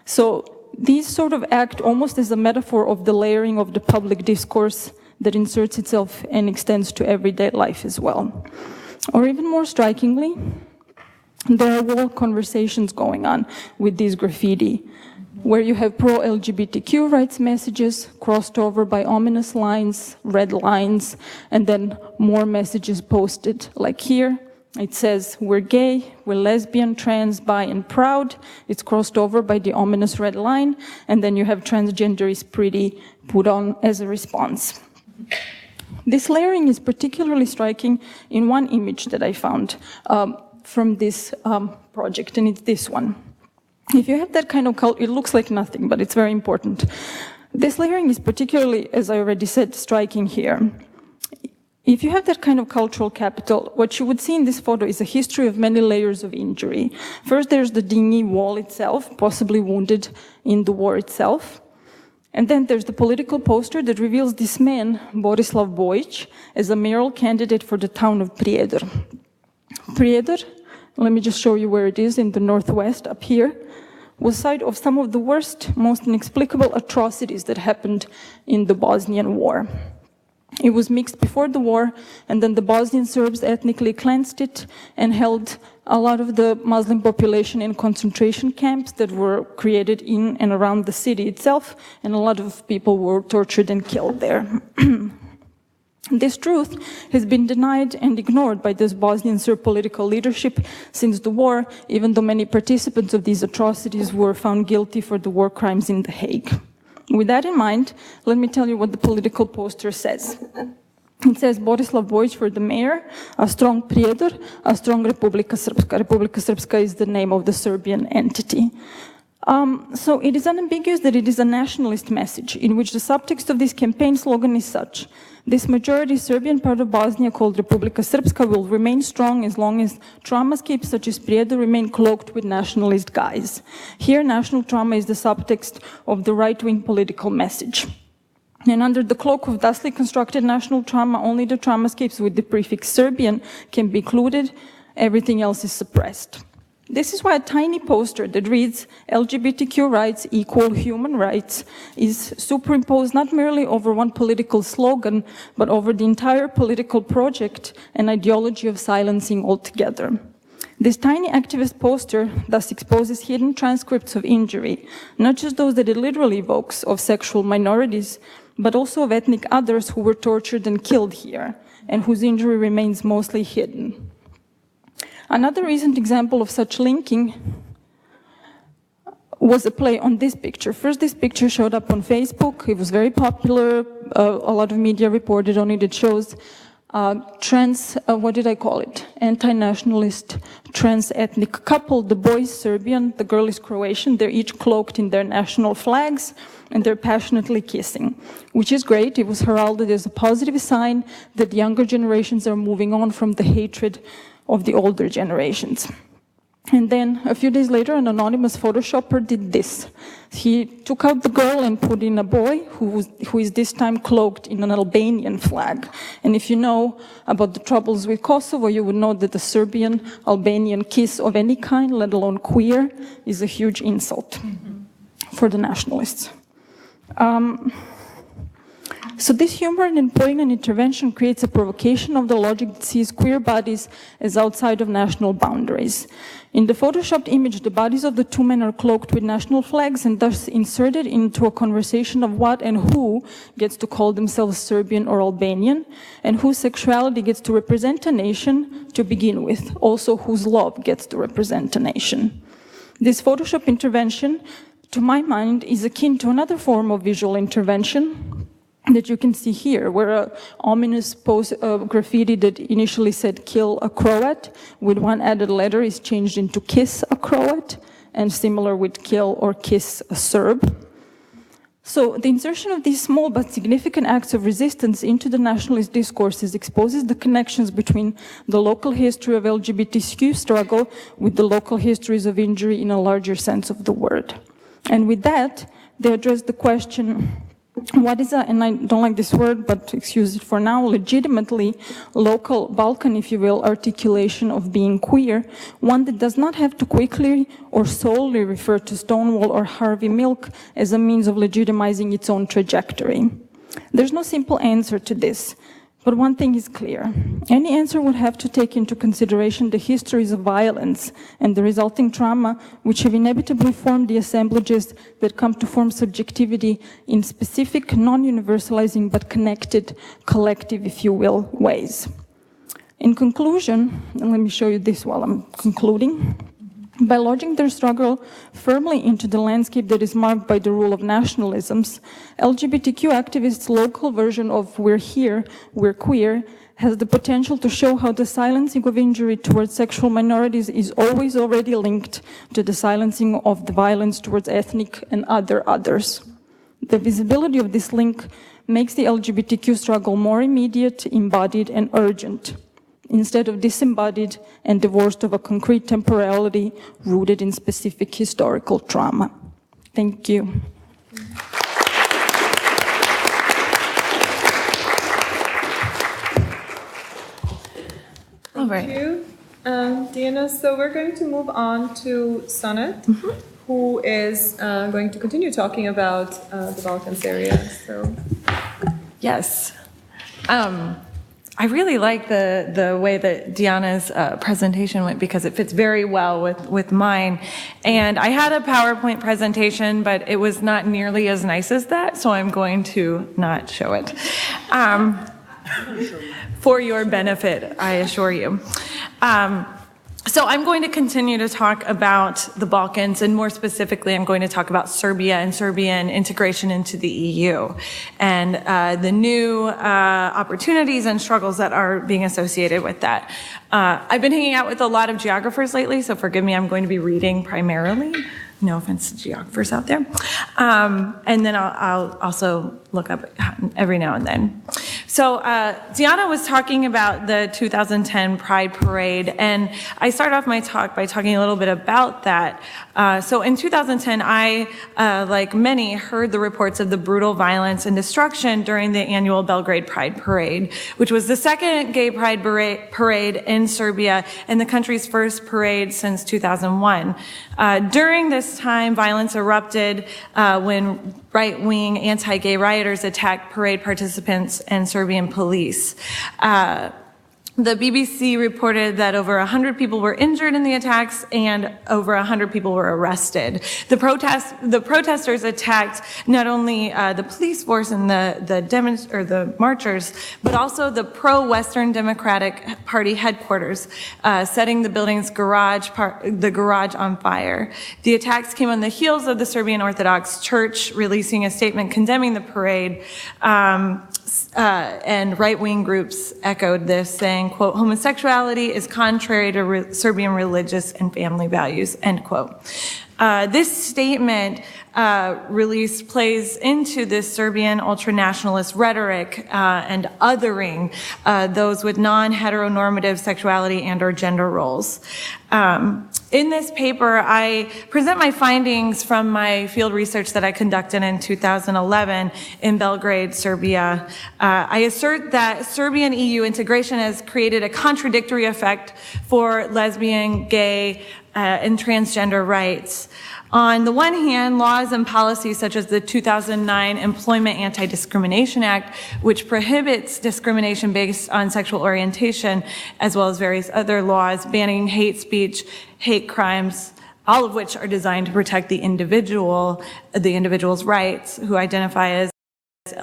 So these sort of act almost as a metaphor of the layering of the public discourse that inserts itself and extends to everyday life as well. Or even more strikingly, there are wall conversations going on with these graffiti. where you have pro-LGBTQ rights messages crossed over by ominous lines, red lines, and then more messages posted, like here. It says, we're gay, we're lesbian, trans, bi, and proud. It's crossed over by the ominous red line, and then you have transgender is pretty put on as a response. This layering is particularly striking in one image that I found from this project, and it's this one. If you have that kind of culture, it looks like nothing, but it's very important. This layering is particularly, as I already said, striking here. If you have that kind of cultural capital, what you would see in this photo is a history of many layers of injury. First, there's the dingy wall itself, possibly wounded in the war itself. And then there's the political poster that reveals this man, Borislav Bojic, as a mayoral candidate for the town of Prijedor. Prijedor, let me just show you where it is in the northwest, up here, was site of some of the worst, most inexplicable atrocities that happened in the Bosnian War. It was mixed before the war, and then the Bosnian Serbs ethnically cleansed it and held a lot of the Muslim population in concentration camps that were created in and around the city itself, and a lot of people were tortured and killed there. This truth has been denied and ignored by this Bosnian Serb political leadership since the war, even though many participants of these atrocities were found guilty for the war crimes in The Hague. With that in mind, let me tell you what the political poster says. It says Borislav Bojic for the mayor, a strong Prijedor, a strong Republika Srpska. Republika Srpska is the name of the Serbian entity. So it is unambiguous that it is a nationalist message, in which the subtext of this campaign slogan is such: this majority Serbian part of Bosnia called Republika Srpska will remain strong as long as traumascapes such as Prijedor remain cloaked with nationalist guise. Here, national trauma is the subtext of the right-wing political message. And under the cloak of thusly constructed national trauma, only the traumascapes with the prefix Serbian can be included, everything else is suppressed. This is why a tiny poster that reads LGBTQ rights equal human rights is superimposed not merely over one political slogan, but over the entire political project and ideology of silencing altogether. This tiny activist poster thus exposes hidden transcripts of injury, not just those that it literally evokes of sexual minorities, but also of ethnic others who were tortured and killed here, and whose injury remains mostly hidden. Another recent example of such linking was a play on this picture. First, this picture showed up on Facebook. It was very popular. A lot of media reported on it. It shows anti-nationalist trans-ethnic couple. The boy is Serbian, the girl is Croatian. They're each cloaked in their national flags, and they're passionately kissing, which is great. It was heralded as a positive sign that younger generations are moving on from the hatred of the older generations. And then a few days later, an anonymous Photoshopper did this. He took out the girl and put in a boy who is this time cloaked in an Albanian flag. And if you know about the troubles with Kosovo, you would know that the Serbian-Albanian kiss of any kind, let alone queer, is a huge insult for the nationalists. So this humor and poignant intervention creates a provocation of the logic that sees queer bodies as outside of national boundaries. In the photoshopped image, the bodies of the two men are cloaked with national flags and thus inserted into a conversation of what and who gets to call themselves Serbian or Albanian, and whose sexuality gets to represent a nation to begin with, also whose love gets to represent a nation. This Photoshop intervention, to my mind, is akin to another form of visual intervention that you can see here, where an ominous graffiti that initially said "kill a Croat" with one added letter is changed into "kiss a Croat," and similar with "kill" or "kiss a Serb." So the insertion of these small but significant acts of resistance into the nationalist discourses exposes the connections between the local history of LGBTQ struggle with the local histories of injury in a larger sense of the word. And with that, they address the question, what is and I don't like this word, but excuse it for now, legitimately local Balkan, if you will, articulation of being queer, one that does not have to quickly or solely refer to Stonewall or Harvey Milk as a means of legitimizing its own trajectory. There's no simple answer to this. But one thing is clear. Any answer would have to take into consideration the histories of violence and the resulting trauma, which have inevitably formed the assemblages that come to form subjectivity in specific, non-universalizing, but connected, collective, if you will, ways. In conclusion, and let me show you this while I'm concluding, by lodging their struggle firmly into the landscape that is marked by the rule of nationalisms, LGBTQ activists' local version of "we're here, we're queer" has the potential to show how the silencing of injury towards sexual minorities is always already linked to the silencing of the violence towards ethnic and other others. The visibility of this link makes the LGBTQ struggle more immediate, embodied, and urgent, instead of disembodied and divorced of a concrete temporality rooted in specific historical trauma. Thank you. Thank you, Dijana. So we're going to move on to Sonnet, who is going to continue talking about the Balkans area. So, Yes. I really like the way that Dijana's presentation went because it fits very well with mine. And I had a PowerPoint presentation, but it was not nearly as nice as that, so I'm going to not show it. For your benefit, I assure you. So I'm going to continue to talk about the Balkans, and more specifically, I'm going to talk about Serbia and Serbian integration into the EU, and the new opportunities and struggles that are being associated with that. I've been hanging out with a lot of geographers lately, so forgive me, I'm going to be reading primarily. No offense to geographers out there. And then I'll also look up every now and then. So Dijana was talking about the 2010 Pride Parade, and I started off my talk by talking a little bit about that. So in 2010, I, like many, heard the reports of the brutal violence and destruction during the annual Belgrade Pride Parade, which was the second gay pride parade in Serbia and the country's first parade since 2001. During this time, violence erupted when right-wing anti-gay rioters attacked parade participants and Serbian police. The BBC reported that over 100 people were injured in the attacks and over 100 people were arrested. The protesters attacked not only the police force and the marchers, but also the pro-Western Democratic Party headquarters, setting the building's garage on fire. The attacks came on the heels of the Serbian Orthodox Church releasing a statement condemning the parade. And right-wing groups echoed this, saying, quote, "Homosexuality is contrary to Serbian religious and family values," end quote. This statement release plays into this Serbian ultranationalist rhetoric and othering those with non-heteronormative sexuality and or gender roles. In this paper, I present my findings from my field research that I conducted in 2011 in Belgrade, Serbia. I assert that Serbian EU integration has created a contradictory effect for lesbian, gay, and transgender rights. On the one hand, laws and policies such as the 2009 Employment Anti-Discrimination Act, which prohibits discrimination based on sexual orientation, as well as various other laws banning hate speech, hate crimes, all of which are designed to protect the individual's rights who identify as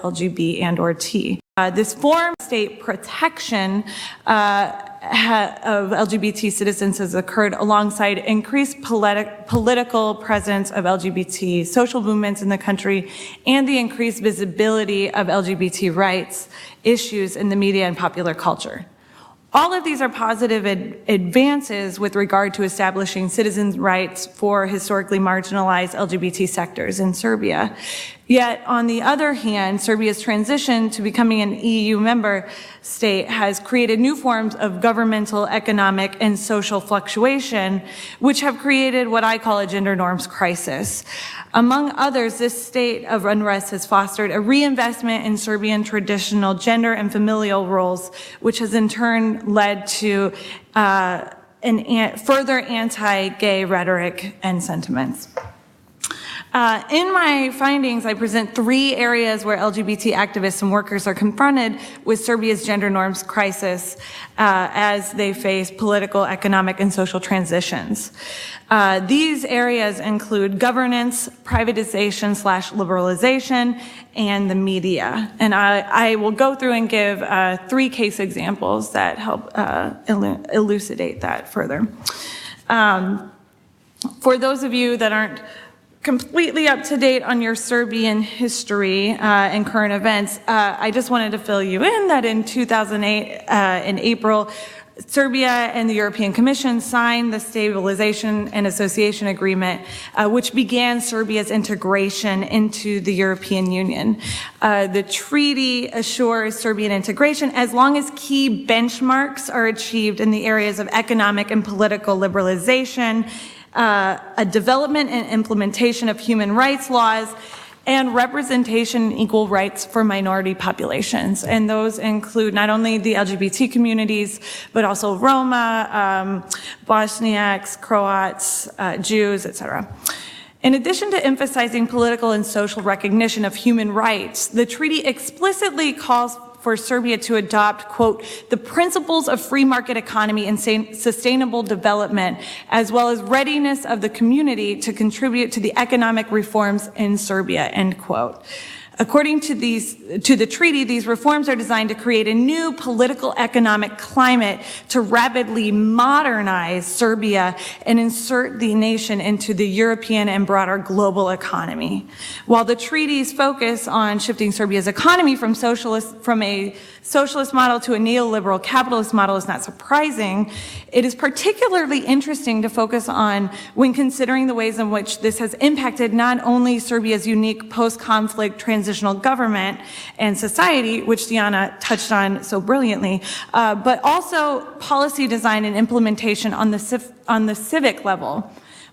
LGBT and or T. This form of state protection of LGBT citizens has occurred alongside increased political presence of LGBT social movements in the country and the increased visibility of LGBT rights issues in the media and popular culture. All of these are positive advances with regard to establishing citizens' rights for historically marginalized LGBT sectors in Serbia. Yet, on the other hand, Serbia's transition to becoming an EU member state has created new forms of governmental, economic, and social fluctuation, which have created what I call a gender norms crisis. Among others, this state of unrest has fostered a reinvestment in Serbian traditional gender and familial roles, which has in turn led to further anti-gay rhetoric and sentiments. In my findings, I present 3 areas where LGBT activists and workers are confronted with Serbia's gender norms crisis as they face political, economic, and social transitions. These areas include governance, privatization/liberalization, and the media. And I will go through and give 3 case examples that help elucidate that further. For those of you that aren't completely up to date on your Serbian history and current events, I just wanted to fill you in that in 2008, in April, Serbia and the European Commission signed the Stabilization and Association Agreement, which began Serbia's integration into the European Union. The treaty assures Serbian integration as long as key benchmarks are achieved in the areas of economic and political liberalization, a development and implementation of human rights laws, and representation and equal rights for minority populations. And those include not only the LGBT communities, but also Roma, Bosniaks, Croats, Jews, etc. In addition to emphasizing political and social recognition of human rights, the treaty explicitly calls for Serbia to adopt, quote, the principles of free market economy and sustainable development, as well as readiness of the community to contribute to the economic reforms in Serbia, end quote. According to the treaty, these reforms are designed to create a new political economic climate to rapidly modernize Serbia and insert the nation into the European and broader global economy. While the treaties focus on shifting Serbia's economy from a socialist model to a neoliberal capitalist model is not surprising, it is particularly interesting to focus on when considering the ways in which this has impacted not only Serbia's unique post-conflict transitional government and society, which Dijana touched on so brilliantly, but also policy design and implementation on the civic level.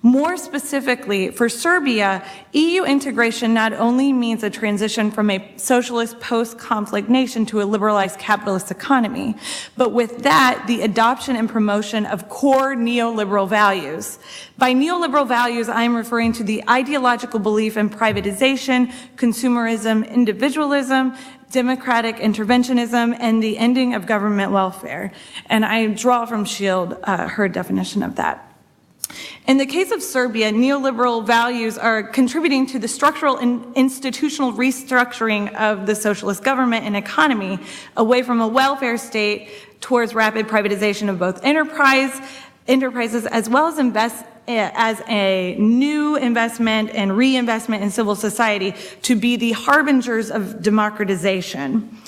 More specifically, for Serbia, EU integration not only means a transition from a socialist post-conflict nation to a liberalized capitalist economy, but with that, the adoption and promotion of core neoliberal values. By neoliberal values, I am referring to the ideological belief in privatization, consumerism, individualism, democratic interventionism, and the ending of government welfare. And I draw from Shield her definition of that. In the case of Serbia, neoliberal values are contributing to the structural and institutional restructuring of the socialist government and economy away from a welfare state towards rapid privatization of both enterprises as well as a new investment and reinvestment in civil society to be the harbingers of democratization.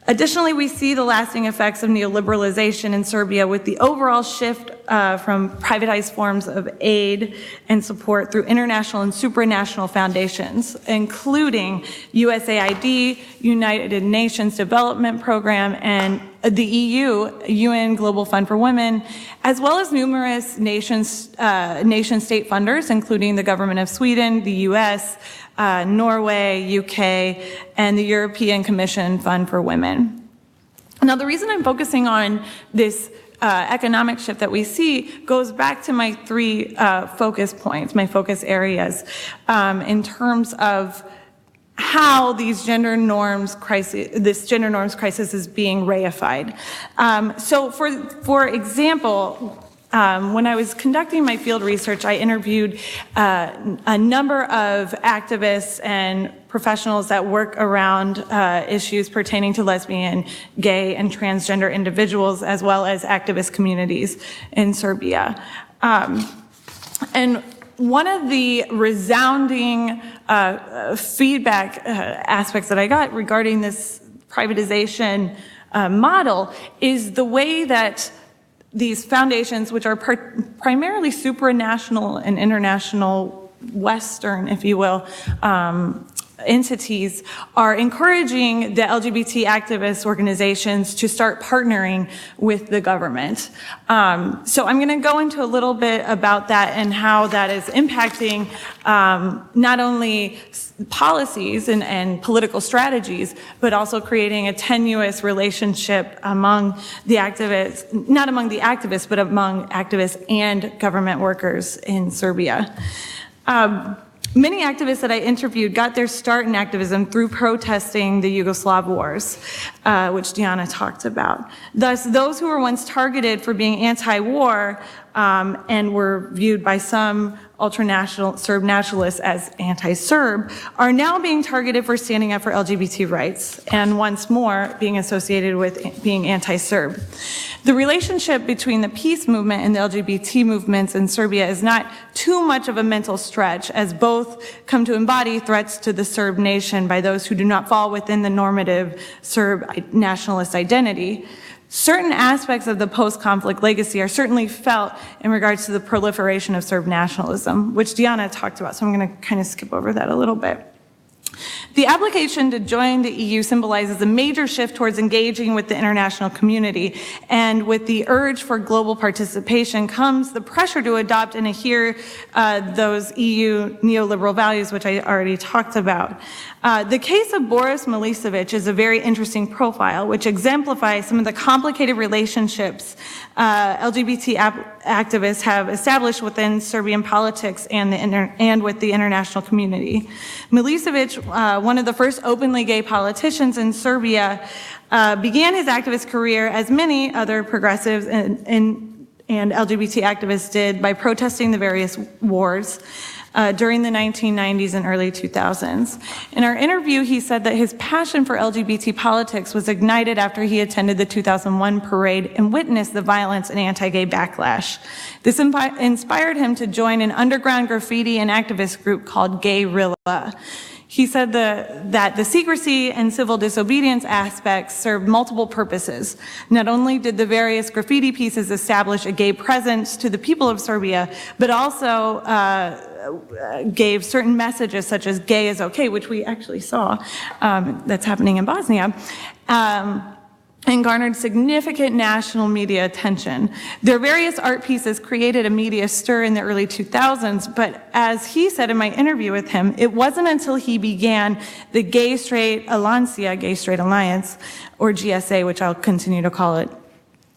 Additionally, we see the lasting effects of neoliberalization in Serbia with the overall shift from privatized forms of aid and support through international and supranational foundations, including USAID, United Nations Development Program, and the EU, UN Global Fund for Women, as well as numerous nation-state funders, including the government of Sweden, the US, Norway, UK, and the European Commission Fund for Women. Now, the reason I'm focusing on this economic shift that we see goes back to my 3 focus points, my focus areas, in terms of how this gender norms crisis is being reified. So, for example, when I was conducting my field research, I interviewed a number of activists and professionals that work around issues pertaining to lesbian, gay, and transgender individuals, as well as activist communities in Serbia. And one of the resounding feedback aspects that I got regarding this privatization model is the way that these foundations, which are primarily supranational and international Western, if you will, entities, are encouraging the LGBT activist organizations to start partnering with the government. So I'm going to go into a little bit about that and how that is impacting not only policies and political strategies, but also creating a tenuous relationship among the activists, not among the activists, but among activists and government workers in Serbia. Many activists that I interviewed got their start in activism through protesting the Yugoslav wars, which Dijana talked about. Thus, those who were once targeted for being anti-war and were viewed by some ultranational Serb nationalists as anti-Serb are now being targeted for standing up for LGBT rights and once more being associated with being anti-Serb. The relationship between the peace movement and the LGBT movements in Serbia is not too much of a mental stretch, as both come to embody threats to the Serb nation by those who do not fall within the normative Serb nationalist identity. Certain aspects of the post-conflict legacy are certainly felt in regards to the proliferation of Serb nationalism, which Dijana talked about, so I'm going to kind of skip over that a little bit. The application to join the EU symbolizes a major shift towards engaging with the international community, and with the urge for global participation comes the pressure to adopt and adhere those EU neoliberal values, which I already talked about. The case of Boris Milicevic is a very interesting profile, which exemplifies some of the complicated relationships LGBT activists have established within Serbian politics and with the international community. Milicevic, one of the first openly gay politicians in Serbia, began his activist career, as many other progressives and LGBT activists did, by protesting the various wars during the 1990s and early 2000s. In our interview, he said that his passion for LGBT politics was ignited after he attended the 2001 parade and witnessed the violence and anti-gay backlash. This inspired him to join an underground graffiti and activist group called Gayrilla. He said that the secrecy and civil disobedience aspects served multiple purposes. Not only did the various graffiti pieces establish a gay presence to the people of Serbia, but also gave certain messages such as gay is okay, which we actually saw that's happening in Bosnia, and garnered significant national media attention. Their various art pieces created a media stir in the early 2000s, but as he said in my interview with him, it wasn't until he began the Gay Straight Alliance, or GSA, which I'll continue to call it,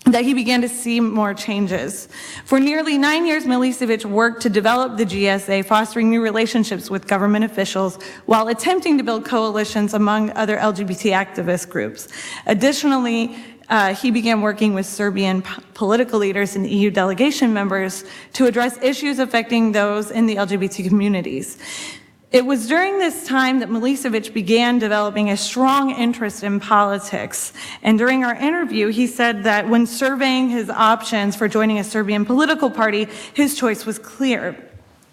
that he began to see more changes. For nearly 9 years, Milicevic worked to develop the GSA, fostering new relationships with government officials while attempting to build coalitions among other LGBT activist groups. Additionally, he began working with Serbian political leaders and EU delegation members to address issues affecting those in the LGBT communities. It was during this time that Milicevic began developing a strong interest in politics. And during our interview, he said that when surveying his options for joining a Serbian political party, his choice was clear.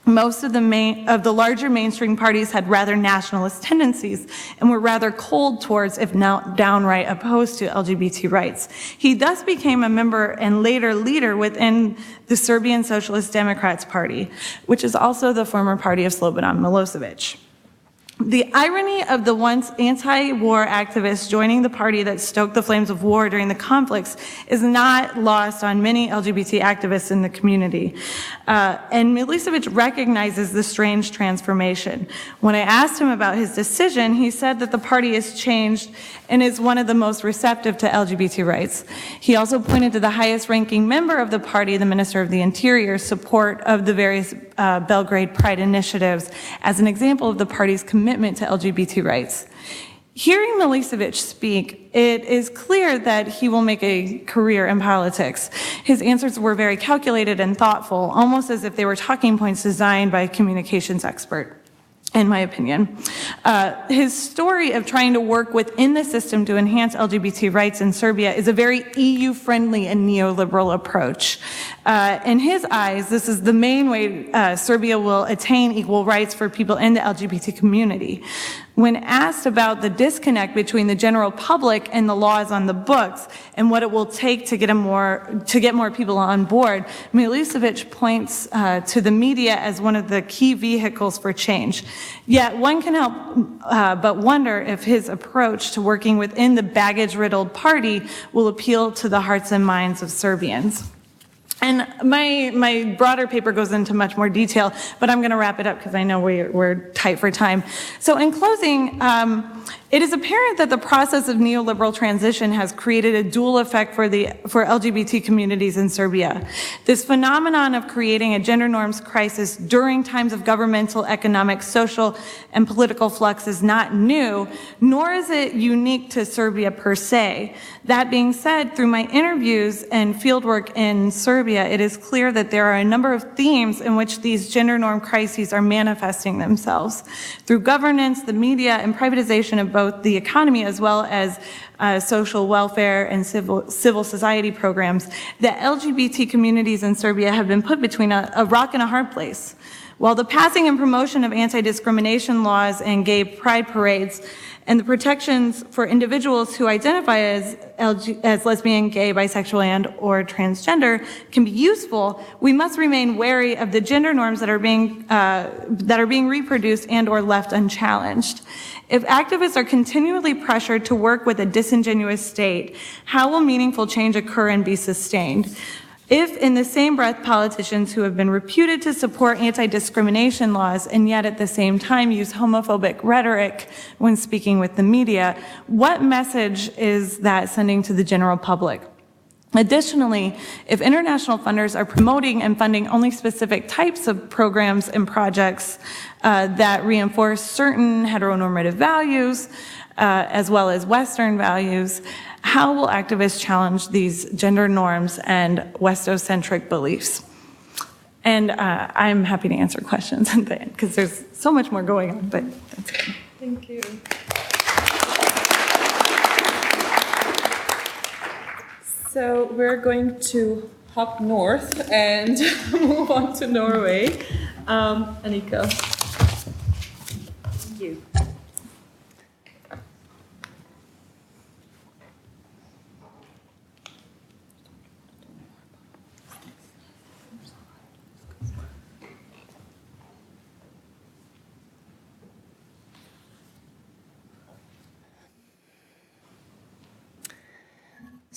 Most of the larger mainstream parties had rather nationalist tendencies and were rather cold towards, if not downright opposed to, LGBT rights. He thus became a member and later leader within the Serbian Socialist Democrats Party, which is also the former party of Slobodan Milosevic. The irony of the once anti-war activists joining the party that stoked the flames of war during the conflicts is not lost on many LGBT activists in the community. And Milicevic recognizes the strange transformation. When I asked him about his decision, he said that the party has changed and is one of the most receptive to LGBT rights. He also pointed to the highest ranking member of the party, the Minister of the Interior's support of the various Belgrade Pride initiatives as an example of the party's commitment to LGBT rights. Hearing Milicevic speak, it is clear that he will make a career in politics. His answers were very calculated and thoughtful, almost as if they were talking points designed by a communications expert, in my opinion. His story of trying to work within the system to enhance LGBT rights in Serbia is a very EU-friendly and neoliberal approach. In his eyes, this is the main way Serbia will attain equal rights for people in the LGBT community. When asked about the disconnect between the general public and the laws on the books and what it will take to get more people on board, Milicevic points to the media as one of the key vehicles for change. Yet one can help but wonder if his approach to working within the baggage-riddled party will appeal to the hearts and minds of Serbians. And my broader paper goes into much more detail, but I'm going to wrap it up because I know we're tight for time. So in closing, it is apparent that the process of neoliberal transition has created a dual effect for LGBT communities in Serbia. This phenomenon of creating a gender norms crisis during times of governmental, economic, social, and political flux is not new, nor is it unique to Serbia per se. That being said, through my interviews and fieldwork in Serbia, it is clear that there are a number of themes in which these gender norm crises are manifesting themselves. Through governance, the media, and privatization of both the economy as well as social welfare and civil society programs, the LGBT communities in Serbia have been put between a rock and a hard place. While the passing and promotion of anti-discrimination laws and gay pride parades and the protections for individuals who identify as lesbian, gay, bisexual, and or transgender can be useful, we must remain wary of the gender norms that are being reproduced and or left unchallenged. If activists are continually pressured to work with a disingenuous state, how will meaningful change occur and be sustained? If, in the same breath, politicians who have been reputed to support anti-discrimination laws and yet at the same time use homophobic rhetoric when speaking with the media, what message is that sending to the general public? Additionally, if international funders are promoting and funding only specific types of programs and projects that reinforce certain heteronormative values, as well as Western values, how will activists challenge these gender norms and Westocentric beliefs? And I'm happy to answer questions at the end, because there's so much more going on, but that's good. Thank you. So we're going to hop north and move on to Norway. Annika. Thank you.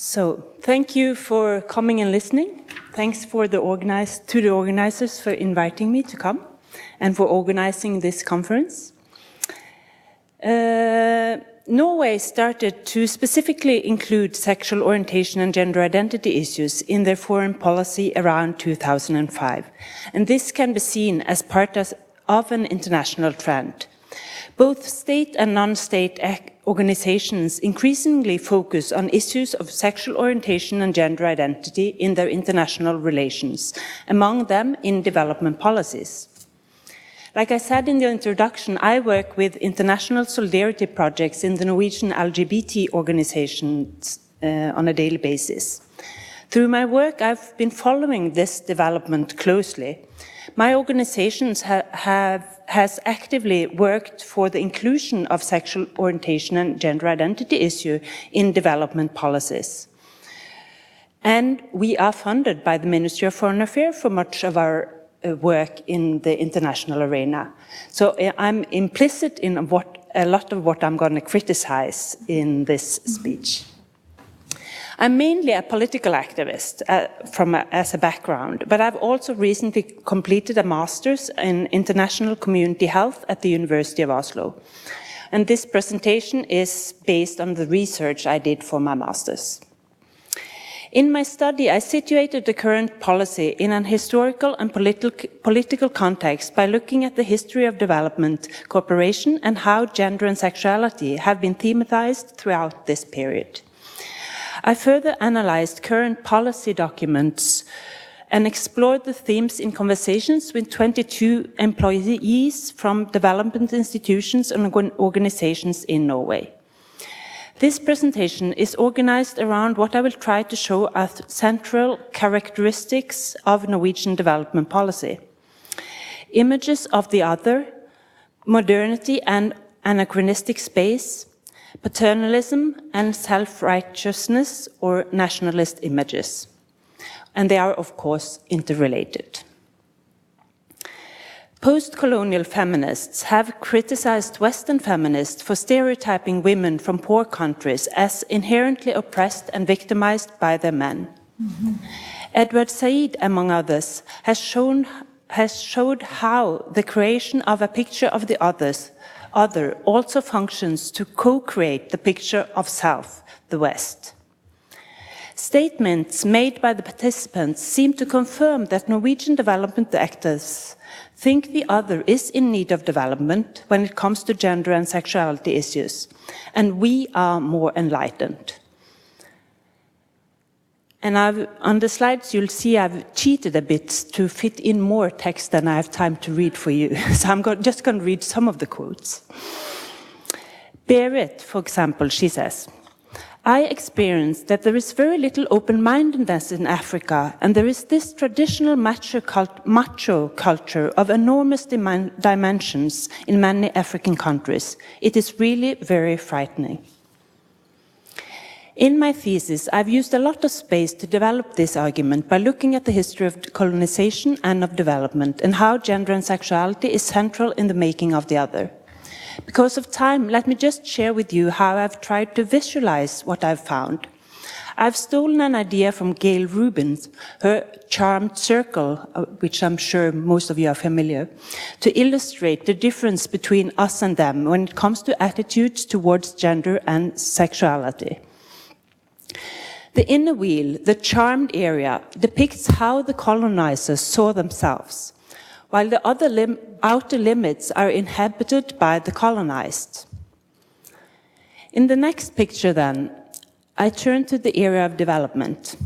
So, thank you for coming and listening. Thanks to the organizers for inviting me to come and for organizing this conference. Norway started to specifically include sexual orientation and gender identity issues in their foreign policy around 2005. And this can be seen as part of an international trend. Both state and non-state organizations increasingly focus on issues of sexual orientation and gender identity in their international relations, among them in development policies. Like I said in the introduction, I work with international solidarity projects in the Norwegian LGBT organizations on a daily basis. Through my work, I've been following this development closely. My organizations has actively worked for the inclusion of sexual orientation and gender identity issue in development policies. And we are funded by the Ministry of Foreign Affairs for much of our work in the international arena. So I'm implicit in a lot of what I'm going to criticize in this speech. I'm mainly a political activist as a background, but I've also recently completed a master's in international community health at the University of Oslo. And this presentation is based on the research I did for my master's. In my study, I situated the current policy in an historical and political context by looking at the history of development cooperation and how gender and sexuality have been thematized throughout this period. I further analyzed current policy documents and explored the themes in conversations with 22 employees from development institutions and organizations in Norway. This presentation is organized around what I will try to show as central characteristics of Norwegian development policy. Images of the other, modernity and anachronistic space, paternalism and self-righteousness or nationalist images. And they are, of course, interrelated. Post-colonial feminists have criticized Western feminists for stereotyping women from poor countries as inherently oppressed and victimized by their men. Edward Said, among others, has showed how the creation of a picture of the other also functions to co-create the picture of self, the West. Statements made by the participants seem to confirm that Norwegian development actors think the other is in need of development when it comes to gender and sexuality issues, and we are more enlightened. And on the slides, you'll see I've cheated a bit to fit in more text than I have time to read for you. So I'm just going to read some of the quotes. Berit, for example, she says, I experienced that there is very little open-mindedness in Africa, and there is this traditional macho culture of enormous dimensions in many African countries. It is really very frightening. In my thesis, I've used a lot of space to develop this argument by looking at the history of colonization and of development, and how gender and sexuality is central in the making of the other. Because of time, let me just share with you how I've tried to visualize what I've found. I've stolen an idea from Gail Rubin's, her charmed circle, which I'm sure most of you are familiar, to illustrate the difference between us and them when it comes to attitudes towards gender and sexuality. The inner wheel, the charmed area, depicts how the colonizers saw themselves, while the outer limits are inhabited by the colonized. In the next picture, then, I turn to the area of development.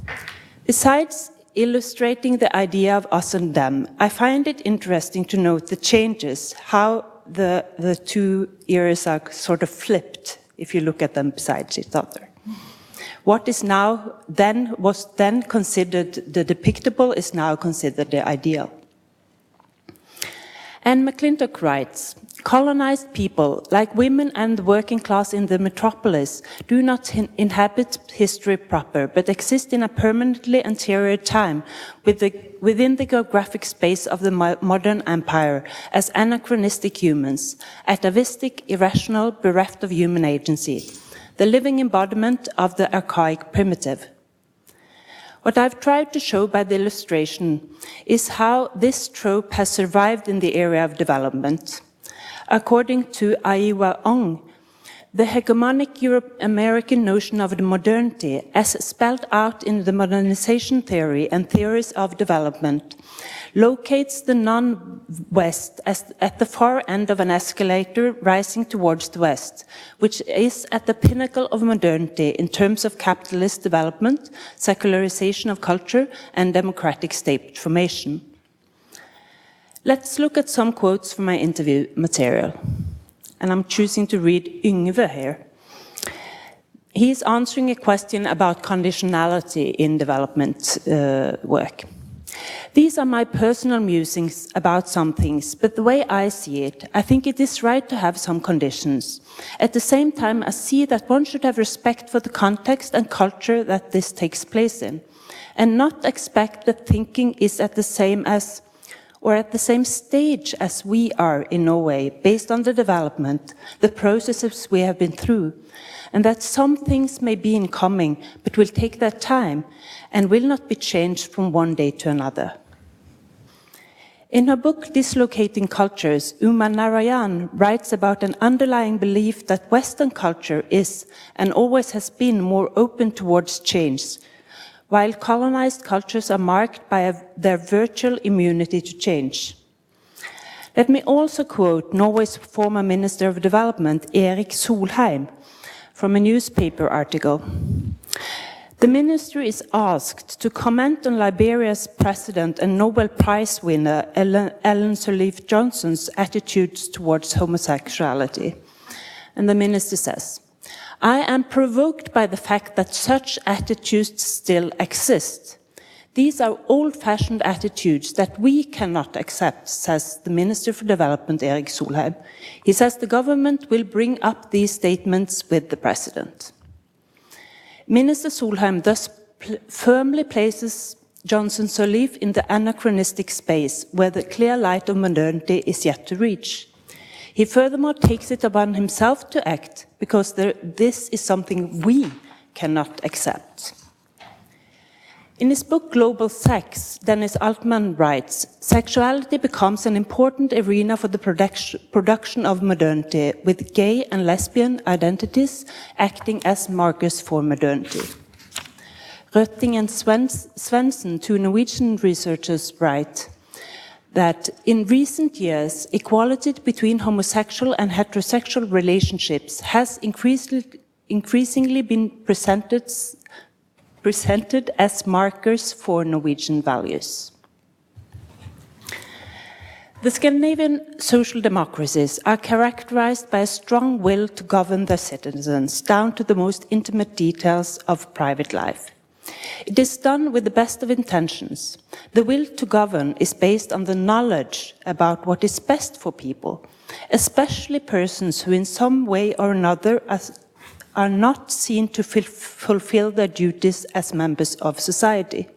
Besides illustrating the idea of us and them, I find it interesting to note the changes, how the two areas are sort of flipped if you look at them beside each other. What is now was then considered the depictable is now considered the ideal. And McClintock writes, colonized people, like women and the working class in the metropolis, do not inhabit history proper, but exist in a permanently anterior time within the geographic space of the modern empire as anachronistic humans, atavistic, irrational, bereft of human agency, the living embodiment of the archaic primitive. What I've tried to show by the illustration is how this trope has survived in the area of development. According to Aiwa Ong, the hegemonic Euro-American notion of the modernity, as spelled out in the modernization theory and theories of development, locates the non-West at the far end of an escalator rising towards the West, which is at the pinnacle of modernity in terms of capitalist development, secularization of culture, and democratic state formation. Let's look at some quotes from my interview material. And I'm choosing to read Yngve here. He's answering a question about conditionality in development work. These are my personal musings about some things, but the way I see it, I think it is right to have some conditions. At the same time, I see that one should have respect for the context and culture that this takes place in, and not expect that thinking is at the same as, or at the same stage as we are in Norway, based on the development, the processes we have been through, and that some things may be incoming, but will take their time, and will not be changed from one day to another. In her book, Dislocating Cultures, Uma Narayan writes about an underlying belief that Western culture is, and always has been, more open towards change, while colonized cultures are marked by their virtual immunity to change. Let me also quote Norway's former Minister of Development, Erik Solheim, from a newspaper article. The minister is asked to comment on Liberia's president and Nobel Prize winner Ellen Sirleaf Johnson's attitudes towards homosexuality. And the minister says, I am provoked by the fact that such attitudes still exist. These are old-fashioned attitudes that we cannot accept, says the Minister for Development, Erik Solheim. He says the government will bring up these statements with the president. Minister Solheim thus firmly places Johnson Sirleaf in the anachronistic space where the clear light of modernity is yet to reach. He furthermore takes it upon himself to act because this is something we cannot accept. In his book Global Sex, Dennis Altman writes, "Sexuality becomes an important arena for the production of modernity, with gay and lesbian identities acting as markers for modernity." Røtting and Svendsen, two Norwegian researchers, write that in recent years, equality between homosexual and heterosexual relationships has increasingly been presented as markers for Norwegian values. The Scandinavian social democracies are characterized by a strong will to govern their citizens down to the most intimate details of private life. It is done with the best of intentions. The will to govern is based on the knowledge about what is best for people, especially persons who in some way or another are not seen to fulfill their duties as members of society.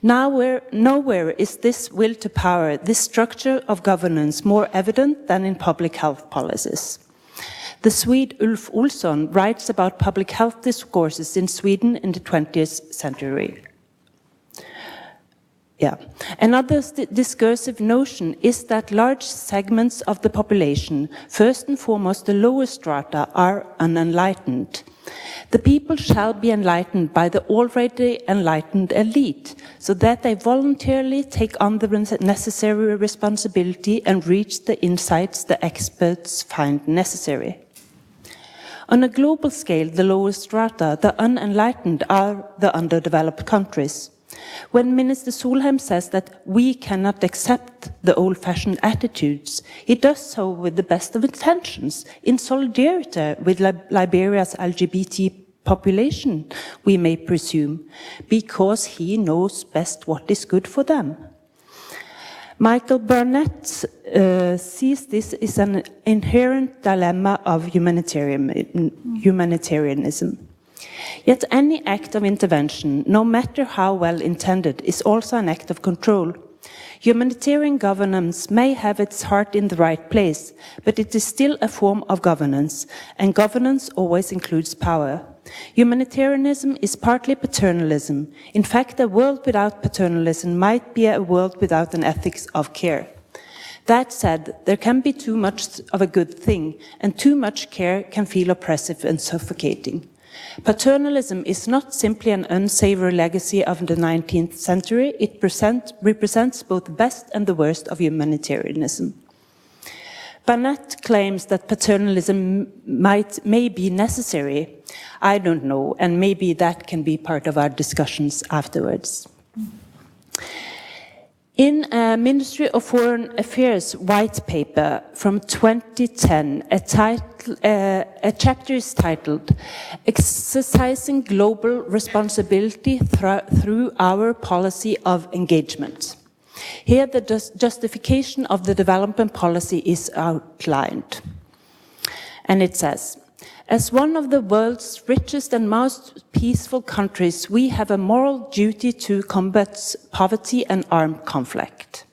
Nowhere is this will to power, this structure of governance, more evident than in public health policies. The Swede Ulf Olsson writes about public health discourses in Sweden in the 20th century. Another discursive notion is that large segments of the population, first and foremost the lower strata, are unenlightened. The people shall be enlightened by the already enlightened elite, so that they voluntarily take on the necessary responsibility and reach the insights the experts find necessary. On a global scale, the lower strata, the unenlightened, are the underdeveloped countries. When Minister Solheim says that we cannot accept the old-fashioned attitudes, he does so with the best of intentions, in solidarity with Liberia's LGBT population, we may presume, because he knows best what is good for them. Michael Burnett sees this as an inherent dilemma of humanitarianism. Yet any act of intervention, no matter how well intended, is also an act of control. Humanitarian governance may have its heart in the right place, but it is still a form of governance, and governance always includes power. Humanitarianism is partly paternalism. In fact, a world without paternalism might be a world without an ethics of care. That said, there can be too much of a good thing, and too much care can feel oppressive and suffocating. Paternalism is not simply an unsavory legacy of the 19th century, it represents both the best and the worst of humanitarianism. Burnett claims that paternalism may be necessary. I don't know, and maybe that can be part of our discussions afterwards. In a Ministry of Foreign Affairs white paper from 2010, a chapter is titled "Exercising Global Responsibility Through Our Policy of Engagement." Here the justification of the development policy is outlined. And it says, "As one of the world's richest and most peaceful countries, we have a moral duty to combat poverty and armed conflict."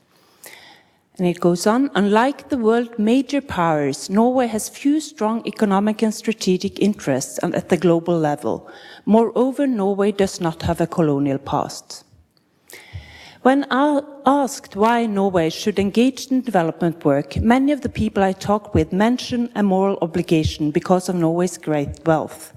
And it goes on, "Unlike the world's major powers, Norway has few strong economic and strategic interests at the global level. Moreover, Norway does not have a colonial past." When asked why Norway should engage in development work, many of the people I talked with mention a moral obligation because of Norway's great wealth.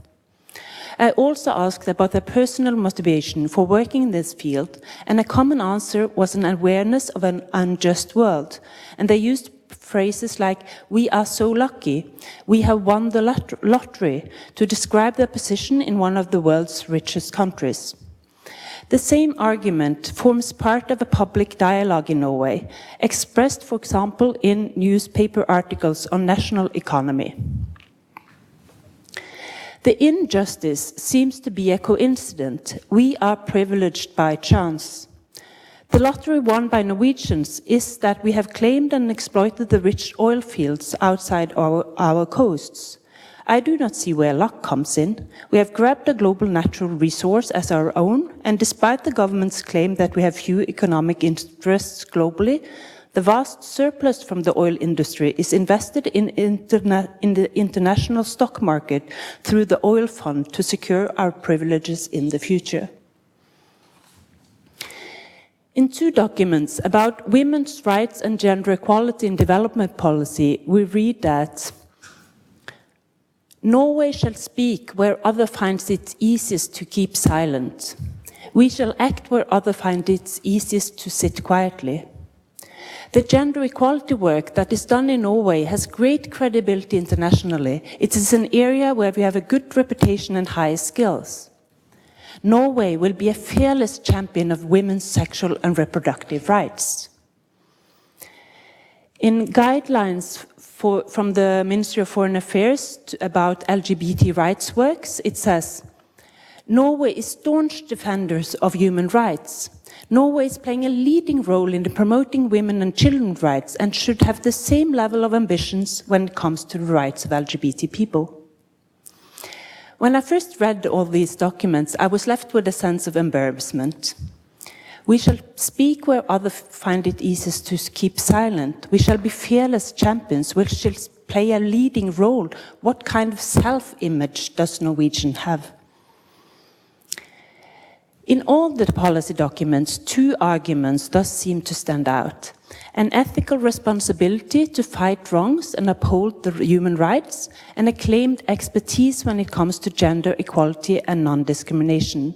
I also asked about their personal motivation for working in this field, and a common answer was an awareness of an unjust world. And they used phrases like, "We are so lucky," "We have won the lottery," to describe their position in one of the world's richest countries. The same argument forms part of a public dialogue in Norway, expressed, for example, in newspaper articles on national economy. The injustice seems to be a coincidence. We are privileged by chance. The lottery won by Norwegians is that we have claimed and exploited the rich oil fields outside our coasts. I do not see where luck comes in. We have grabbed a global natural resource as our own, and despite the government's claim that we have few economic interests globally, the vast surplus from the oil industry is invested in the international stock market through the oil fund to secure our privileges in the future. In 2 documents about women's rights and gender equality in development policy, we read that Norway shall speak where other finds it easiest to keep silent. We shall act where other find it easiest to sit quietly. The gender equality work that is done in Norway has great credibility internationally. It is an area where we have a good reputation and high skills. Norway will be a fearless champion of women's sexual and reproductive rights. In guidelines from the Ministry of Foreign Affairs about LGBT rights works, it says, Norway is staunch defenders of human rights. Norway is playing a leading role in promoting women and children's rights and should have the same level of ambitions when it comes to the rights of LGBT people. When I first read all these documents, I was left with a sense of embarrassment. We shall speak where others find it easiest to keep silent. We shall be fearless champions. We shall play a leading role. What kind of self-image does Norwegian have? In all the policy documents, 2 arguments thus seem to stand out. An ethical responsibility to fight wrongs and uphold the human rights, and a claimed expertise when it comes to gender equality and non-discrimination.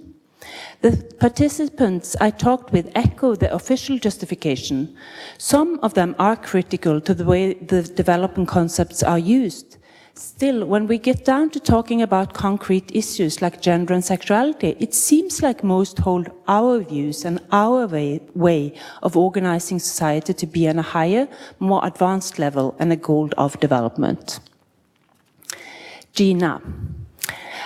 The participants I talked with echo the official justification. Some of them are critical to the way the development concepts are used. Still, when we get down to talking about concrete issues like gender and sexuality, it seems like most hold our views and our way of organizing society to be on a higher, more advanced level and a goal of development. Gina.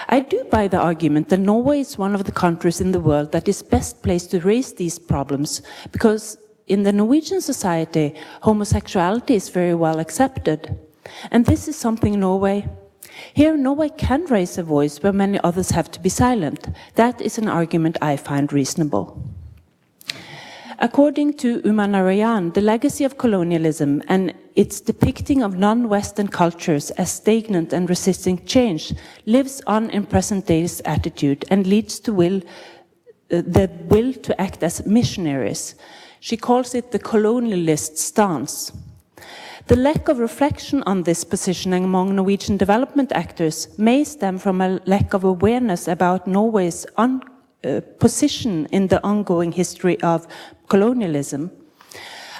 I do buy the argument that Norway is one of the countries in the world that is best placed to raise these problems because in the Norwegian society, homosexuality is very well accepted. And this is something here Norway can raise a voice where many others have to be silent. That is an argument I find reasonable. According to Uma Narayan, the legacy of colonialism and its depicting of non-Western cultures as stagnant and resisting change lives on in present day's attitude and leads to the will to act as missionaries. She calls it the colonialist stance. The lack of reflection on this positioning among Norwegian development actors may stem from a lack of awareness about Norway's position in the ongoing history of colonialism.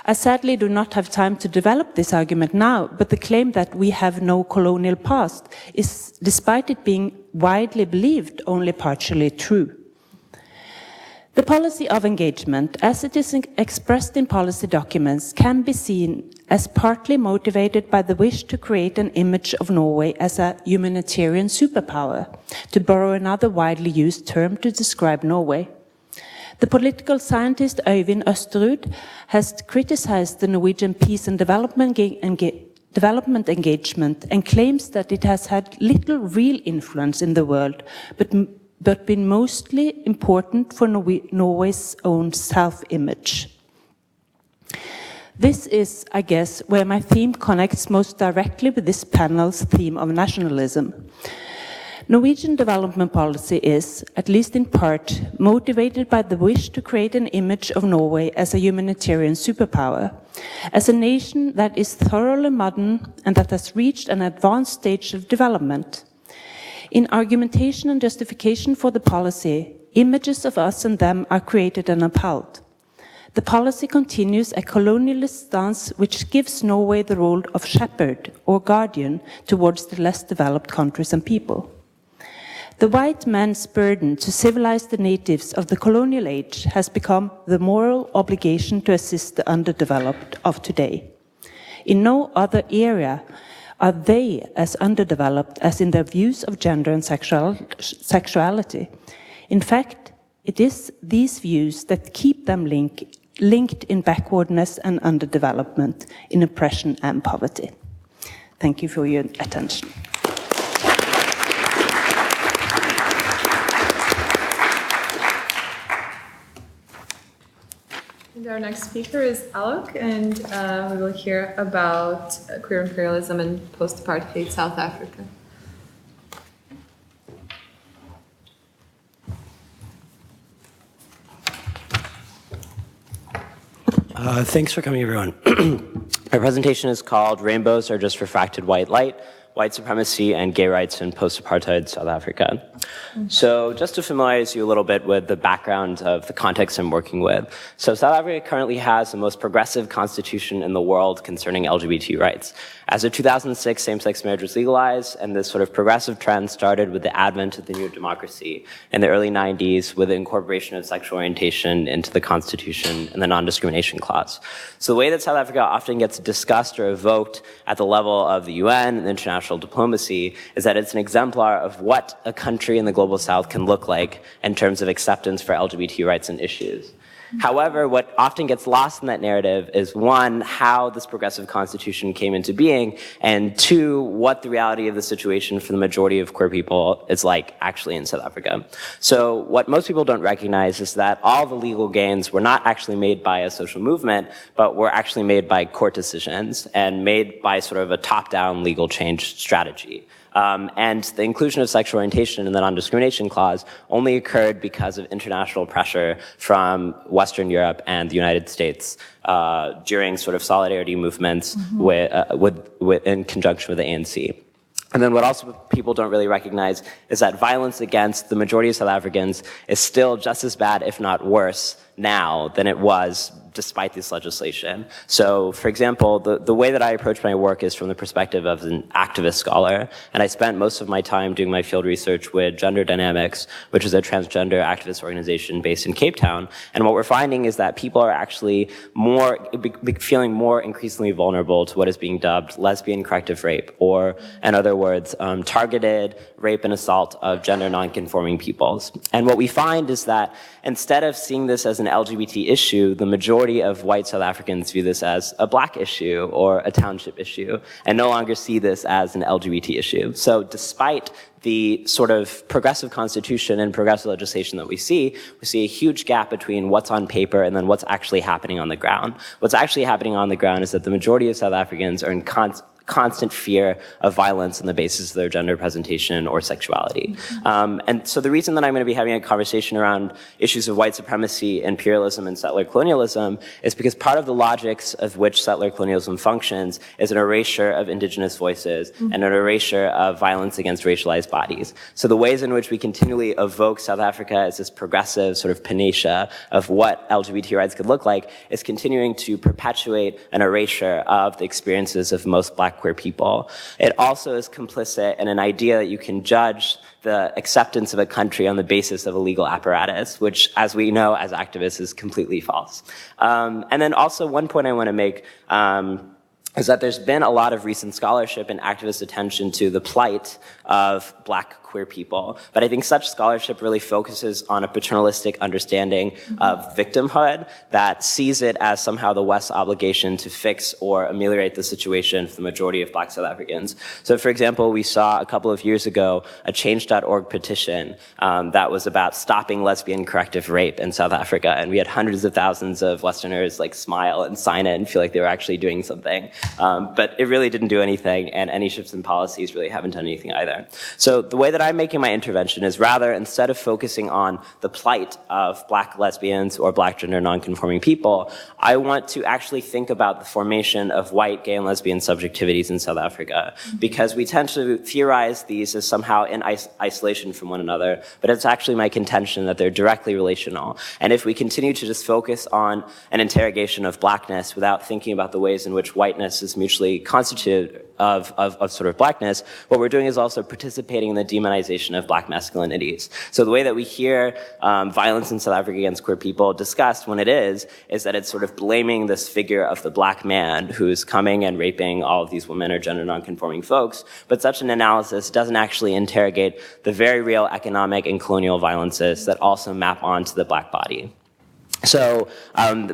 I sadly do not have time to develop this argument now, but the claim that we have no colonial past is, despite it being widely believed, only partially true. The policy of engagement, as it is expressed in policy documents, can be seen as partly motivated by the wish to create an image of Norway as a humanitarian superpower, to borrow another widely used term to describe Norway. The political scientist Øyvind Østerud has criticized the Norwegian peace and development engagement and claims that it has had little real influence in the world, but been mostly important for Norway's own self-image. This is, I guess, where my theme connects most directly with this panel's theme of nationalism. Norwegian development policy is, at least in part, motivated by the wish to create an image of Norway as a humanitarian superpower, as a nation that is thoroughly modern and that has reached an advanced stage of development. In argumentation and justification for the policy, images of us and them are created and upheld. The policy continues a colonialist stance which gives Norway the role of shepherd or guardian towards the less developed countries and people. The white man's burden to civilize the natives of the colonial age has become the moral obligation to assist the underdeveloped of today. In no other area are they as underdeveloped as in their views of gender and sexuality. In fact, it is these views that keep them linked in backwardness and underdevelopment, in oppression and poverty. Thank you for your attention. And our next speaker is Alok, and we will hear about queer imperialism in post-apartheid South Africa. Thanks for coming, everyone. My presentation is called Rainbows Are Just Refracted White Light, White Supremacy and Gay Rights in Post-Apartheid South Africa. So just to familiarize you a little bit with the background of the context I'm working with. So South Africa currently has the most progressive constitution in the world concerning LGBT rights. As of 2006, same-sex marriage was legalized, and this sort of progressive trend started with the advent of the new democracy in the early 90s with the incorporation of sexual orientation into the Constitution and the non-discrimination clause. So the way that South Africa often gets discussed or evoked at the level of the UN and international diplomacy is that it's an exemplar of what a country in the global South can look like in terms of acceptance for LGBT rights and issues. However, what often gets lost in that narrative is, one, how this progressive constitution came into being, and two, what the reality of the situation for the majority of queer people is like actually in South Africa. So what most people don't recognize is that all the legal gains were not actually made by a social movement, but were actually made by court decisions and made by sort of a top-down legal change strategy. And the inclusion of sexual orientation in the non-discrimination clause only occurred because of international pressure from Western Europe and the United States during sort of solidarity movements in conjunction with the ANC. And then what also people don't really recognize is that violence against the majority of South Africans is still just as bad, if not worse, now than it was despite this legislation. So, for example, the way that I approach my work is from the perspective of an activist scholar, and I spent most of my time doing my field research with Gender Dynamics, which is a transgender activist organization based in Cape Town. And what we're finding is that people are actually feeling more increasingly vulnerable to what is being dubbed lesbian corrective rape, or, in other words, targeted rape and assault of gender nonconforming peoples. And what we find is that instead of seeing this as an LGBT issue, the majority of white South Africans view this as a black issue or a township issue, and no longer see this as an LGBT issue. So despite the sort of progressive constitution and progressive legislation that we see a huge gap between what's on paper and then what's actually happening on the ground. What's actually happening on the ground is that the majority of South Africans are in constant fear of violence on the basis of their gender presentation or sexuality. And so the reason that I'm going to be having a conversation around issues of white supremacy, imperialism, and settler colonialism is because part of the logics of which settler colonialism functions is an erasure of indigenous voices and an erasure of violence against racialized bodies. So the ways in which we continually evoke South Africa as this progressive sort of panacea of what LGBT rights could look like is continuing to perpetuate an erasure of the experiences of most black queer people. It also is complicit in an idea that you can judge the acceptance of a country on the basis of a legal apparatus, which, as we know as activists, is completely false. And then also one point I want to make is that there's been a lot of recent scholarship and activist attention to the plight of black queer people. But I think such scholarship really focuses on a paternalistic understanding of victimhood that sees it as somehow the West's obligation to fix or ameliorate the situation for the majority of black South Africans. So for example, we saw a couple of years ago a change.org petition that was about stopping lesbian corrective rape in South Africa. And we had hundreds of thousands of Westerners like smile and sign it and feel like they were actually doing something. But it really didn't do anything, and any shifts in policies really haven't done anything either. So the way that I'm making my intervention is rather, instead of focusing on the plight of black lesbians or black gender nonconforming people, I want to actually think about the formation of white gay and lesbian subjectivities in South Africa, because we tend to theorize these as somehow in isolation from one another, but it's actually my contention that they're directly relational. And if we continue to just focus on an interrogation of blackness without thinking about the ways in which whiteness is mutually constituted of sort of blackness, what we're doing is also participating in the demonization of black masculinities. So the way that we hear violence in South Africa against queer people discussed when it is that it's sort of blaming this figure of the black man who's coming and raping all of these women or gender nonconforming folks. But such an analysis doesn't actually interrogate the very real economic and colonial violences that also map onto the black body. So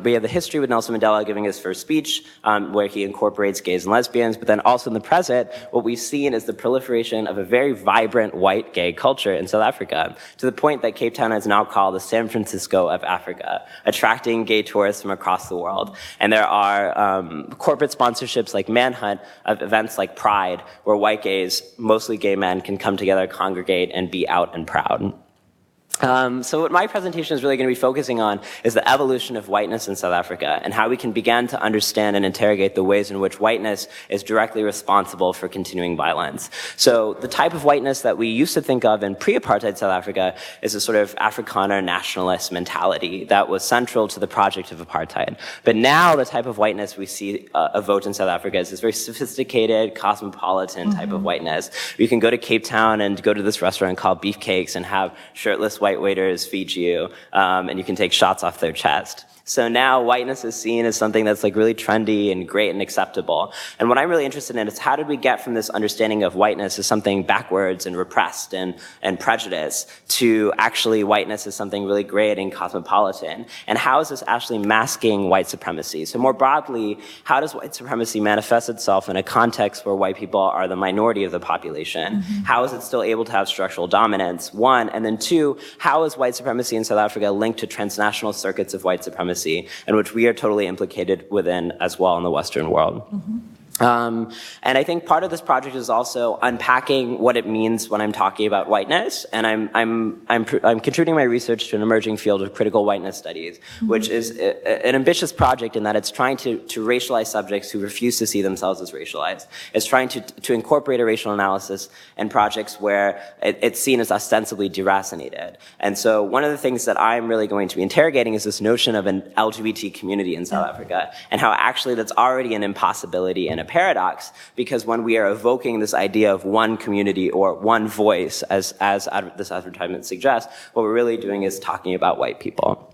we have the history with Nelson Mandela giving his first speech, where he incorporates gays and lesbians, but then also in the present, what we've seen is the proliferation of a very vibrant white gay culture in South Africa, to the point that Cape Town is now called the San Francisco of Africa, attracting gay tourists from across the world. And there are corporate sponsorships like Manhunt of events like Pride, where white gays, mostly gay men, can come together, congregate, and be out and proud. So what my presentation is really going to be focusing on is the evolution of whiteness in South Africa and how we can begin to understand and interrogate the ways in which whiteness is directly responsible for continuing violence. So the type of whiteness that we used to think of in pre-apartheid South Africa is a sort of Afrikaner nationalist mentality that was central to the project of apartheid. But now the type of whiteness we see evoked in South Africa is this very sophisticated, cosmopolitan type of whiteness. You can go to Cape Town and go to this restaurant called Beefcakes and have shirtless white waiters feed you, and you can take shots off their chest. So now whiteness is seen as something that's like really trendy and great and acceptable. And what I'm really interested in is how did we get from this understanding of whiteness as something backwards and repressed and prejudice to actually whiteness as something really great and cosmopolitan? And how is this actually masking white supremacy? So more broadly, how does white supremacy manifest itself in a context where white people are the minority of the population? How is it still able to have structural dominance? One, and then two, how is white supremacy in South Africa linked to transnational circuits of white supremacy, in which we are totally implicated within as well in the Western world? And I think part of this project is also unpacking what it means when I'm talking about whiteness, and I'm contributing my research to an emerging field of critical whiteness studies, which is an ambitious project in that it's trying to racialize subjects who refuse to see themselves as racialized. It's trying to incorporate a racial analysis in projects where it's seen as ostensibly deracinated. And so one of the things that I'm really going to be interrogating is this notion of an LGBT community in South Africa, and how actually that's already an impossibility and a paradox, because when we are evoking this idea of one community or one voice, as this advertisement suggests, what we're really doing is talking about white people.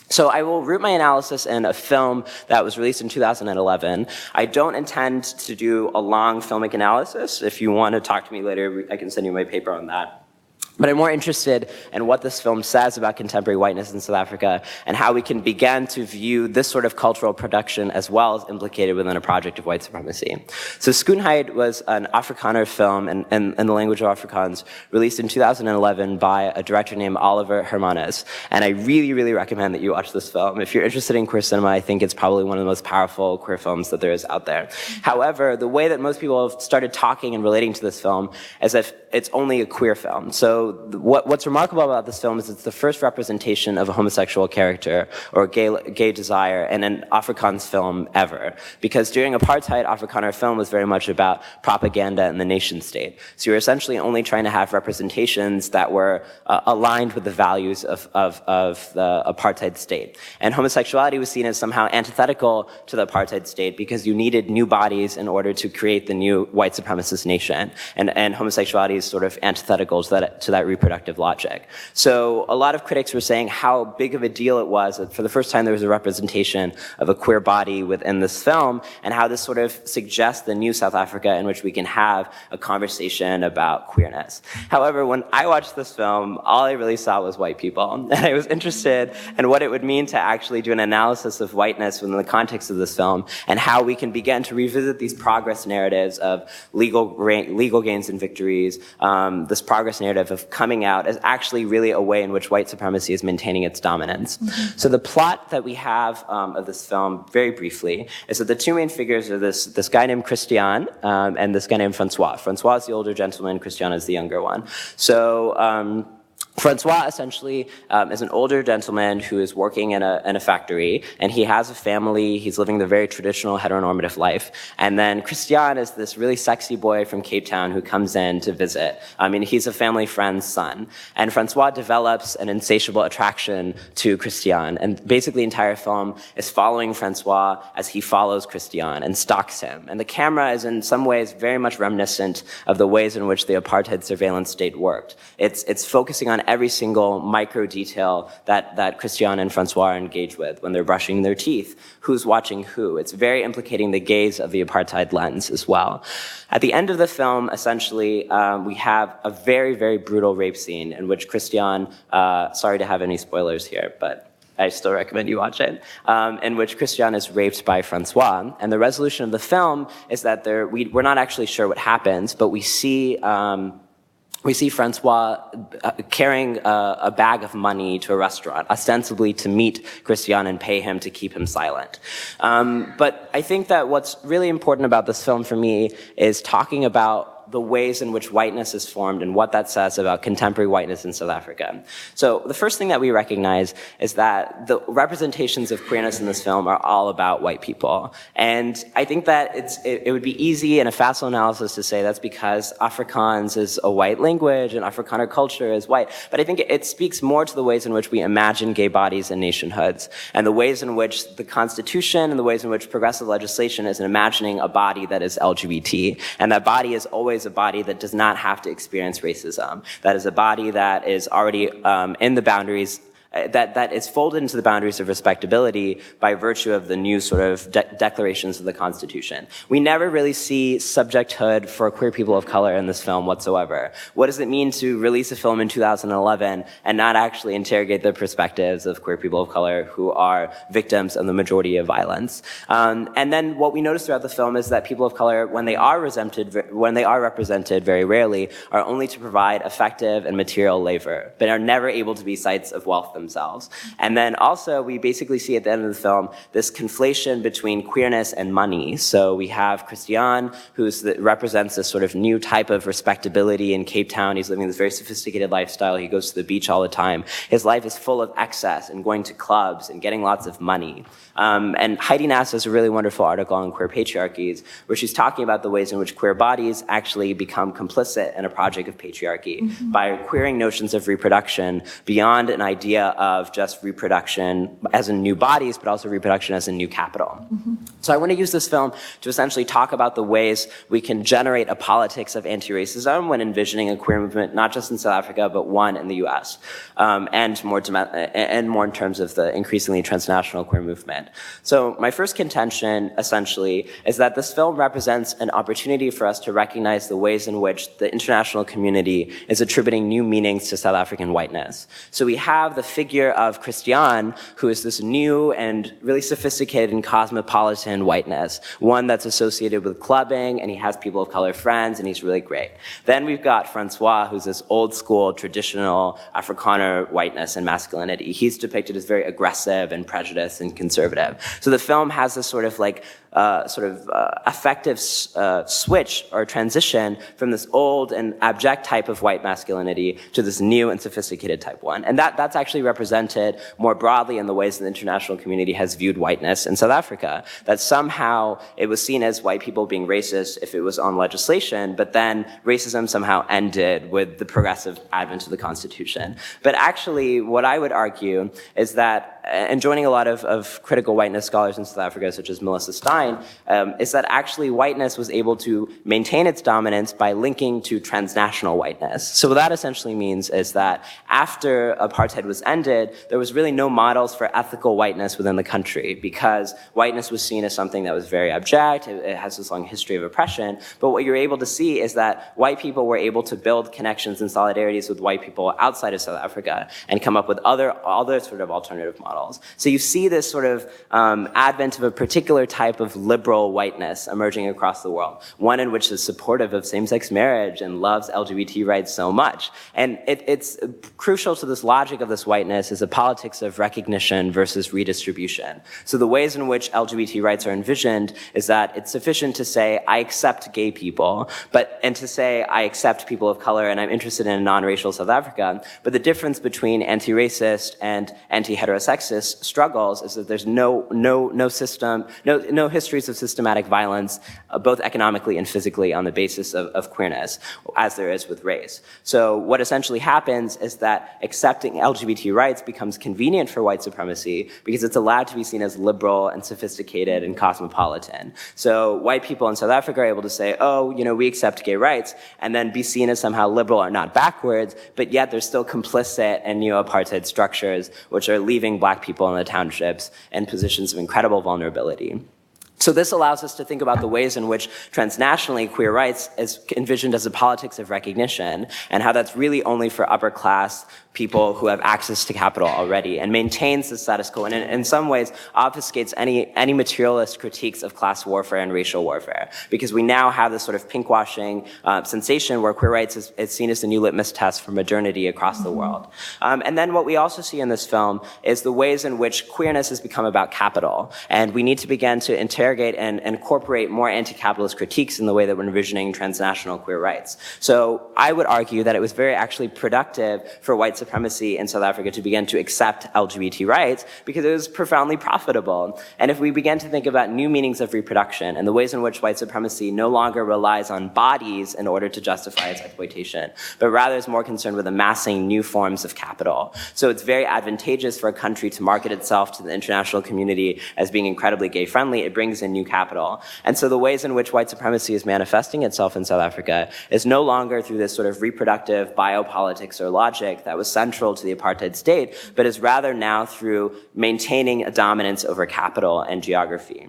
So I will root my analysis in a film that was released in 2011. I don't intend to do a long filmic analysis. If you want to talk to me later, I can send you my paper on that. But I'm more interested in what this film says about contemporary whiteness in South Africa and how we can begin to view this sort of cultural production as well as implicated within a project of white supremacy. So Schoonheid was an Afrikaner film in the language of Afrikaans released in 2011 by a director named Oliver Hermanus. And I really, really recommend that you watch this film. If you're interested in queer cinema, I think it's probably one of the most powerful queer films that there is out there. However, the way that most people have started talking and relating to this film is if it's only a queer film. So what's remarkable about this film is it's the first representation of a homosexual character or a gay desire in an Afrikaans film ever. Because during apartheid, Afrikaner film was very much about propaganda and the nation state. So you're essentially only trying to have representations that were aligned with the values of the apartheid state. And homosexuality was seen as somehow antithetical to the apartheid state because you needed new bodies in order to create the new white supremacist nation. And homosexuality is sort of antithetical to that reproductive logic. So a lot of critics were saying how big of a deal it was that for the first time there was a representation of a queer body within this film, and how this sort of suggests the new South Africa in which we can have a conversation about queerness. However, when I watched this film, all I really saw was white people. And I was interested in what it would mean to actually do an analysis of whiteness within the context of this film, and how we can begin to revisit these progress narratives of legal gains and victories, this progress narrative of coming out as actually really a way in which white supremacy is maintaining its dominance. So the plot that we have of this film, very briefly, is that the two main figures are this guy named Christian and this guy named Francois. Francois is the older gentleman, Christian is the younger one. So Francois essentially is an older gentleman who is working in a factory, and he has a family. He's living the very traditional heteronormative life. And then Christian is this really sexy boy from Cape Town who comes in to visit. I mean, he's a family friend's son. And Francois develops an insatiable attraction to Christian. And basically the entire film is following Francois as he follows Christian and stalks him. And the camera is in some ways very much reminiscent of the ways in which the apartheid surveillance state worked. It's focusing on every single micro detail that Christian and Francois are engaged with when they're brushing their teeth, who's watching who. It's very implicating the gaze of the apartheid lens as well. At the end of the film, essentially, we have a very, very brutal rape scene in which Christian, sorry to have any spoilers here, but I still recommend you watch it, in which Christian is raped by Francois. And the resolution of the film is that we're not actually sure what happens, but we see Francois carrying a bag of money to a restaurant, ostensibly to meet Christian and pay him to keep him silent. But I think that what's really important about this film for me is talking about the ways in which whiteness is formed and what that says about contemporary whiteness in South Africa. So the first thing that we recognize is that the representations of queerness in this film are all about white people. And I think that it would be easy in a facile analysis to say that's because Afrikaans is a white language and Afrikaner culture is white. But I think it speaks more to the ways in which we imagine gay bodies and nationhoods, and the ways in which the Constitution and the ways in which progressive legislation is imagining a body that is LGBT. And that body is always a body that does not have to experience racism. That is a body that is already in the boundaries, that is folded into the boundaries of respectability by virtue of the new sort of declarations of the Constitution. We never really see subjecthood for queer people of color in this film whatsoever. What does it mean to release a film in 2011 and not actually interrogate the perspectives of queer people of color who are victims of the majority of violence? And then what we notice throughout the film is that people of color, when they are represented very rarely, are only to provide effective and material labor, but are never able to be sites of wealth themselves. And then also we basically see at the end of the film this conflation between queerness and money. So we have Christian, who represents this sort of new type of respectability in Cape Town. He's living this very sophisticated lifestyle. He goes to the beach all the time. His life is full of excess and going to clubs and getting lots of money. And Heidi Nass has a really wonderful article on queer patriarchies where she's talking about the ways in which queer bodies actually become complicit in a project of patriarchy by queering notions of reproduction beyond an idea of just reproduction as in new bodies, but also reproduction as in new capital. So I want to use this film to essentially talk about the ways we can generate a politics of anti-racism when envisioning a queer movement, not just in South Africa, but one in the US, and more in terms of the increasingly transnational queer movement. So my first contention, essentially, is that this film represents an opportunity for us to recognize the ways in which the international community is attributing new meanings to South African whiteness. So we have the figure of Christian, who is this new and really sophisticated and cosmopolitan whiteness, one that's associated with clubbing, and he has people of color friends, and he's really great. Then we've got Francois, who's this old school, traditional Afrikaner whiteness and masculinity. He's depicted as very aggressive and prejudiced and conservative. So the film has this sort of like effective switch or transition from this old and abject type of white masculinity to this new and sophisticated type one. And that's actually represented more broadly in the ways the international community has viewed whiteness in South Africa. That somehow it was seen as white people being racist if it was on legislation, but then racism somehow ended with the progressive advent of the Constitution. But actually, what I would argue is that, and joining a lot of critical whiteness scholars in South Africa, such as Melissa Stein, is that actually whiteness was able to maintain its dominance by linking to transnational whiteness. So what that essentially means is that after apartheid was ended, there was really no models for ethical whiteness within the country because whiteness was seen as something that was very abject. It has this long history of oppression. But what you're able to see is that white people were able to build connections and solidarities with white people outside of South Africa and come up with other sort of alternative models. So you see this sort of advent of a particular type of liberal whiteness emerging across the world, one in which is supportive of same-sex marriage and loves LGBT rights so much. And it's crucial to this logic of this whiteness is a politics of recognition versus redistribution. So the ways in which LGBT rights are envisioned is that it's sufficient to say, I accept gay people, and to say, I accept people of color and I'm interested in a non-racial South Africa. But the difference between anti-racist and anti-heterosexist struggles is that there's no histories of systematic violence, both economically and physically, on the basis of queerness, as there is with race. So what essentially happens is that accepting LGBT rights becomes convenient for white supremacy because it's allowed to be seen as liberal and sophisticated and cosmopolitan. So white people in South Africa are able to say, oh, we accept gay rights, and then be seen as somehow liberal or not backwards, but yet they're still complicit in neo-apartheid structures, which are leaving black people in the townships in positions of incredible vulnerability. So this allows us to think about the ways in which transnationally queer rights is envisioned as a politics of recognition and how that's really only for upper class people who have access to capital already and maintains the status quo and in some ways obfuscates any materialist critiques of class warfare and racial warfare because we now have this sort of pinkwashing sensation where queer rights is seen as the new litmus test for modernity across the world. And then what we also see in this film is the ways in which queerness has become about capital, and we need to begin to interrogate interrogate and incorporate more anti-capitalist critiques in the way that we're envisioning transnational queer rights. So I would argue that it was very actually productive for white supremacy in South Africa to begin to accept LGBT rights because it was profoundly profitable. And if we begin to think about new meanings of reproduction and the ways in which white supremacy no longer relies on bodies in order to justify its exploitation, but rather is more concerned with amassing new forms of capital. So it's very advantageous for a country to market itself to the international community as being incredibly gay-friendly. It brings in new capital. And so the ways in which white supremacy is manifesting itself in South Africa is no longer through this sort of reproductive biopolitics or logic that was central to the apartheid state, but is rather now through maintaining a dominance over capital and geography.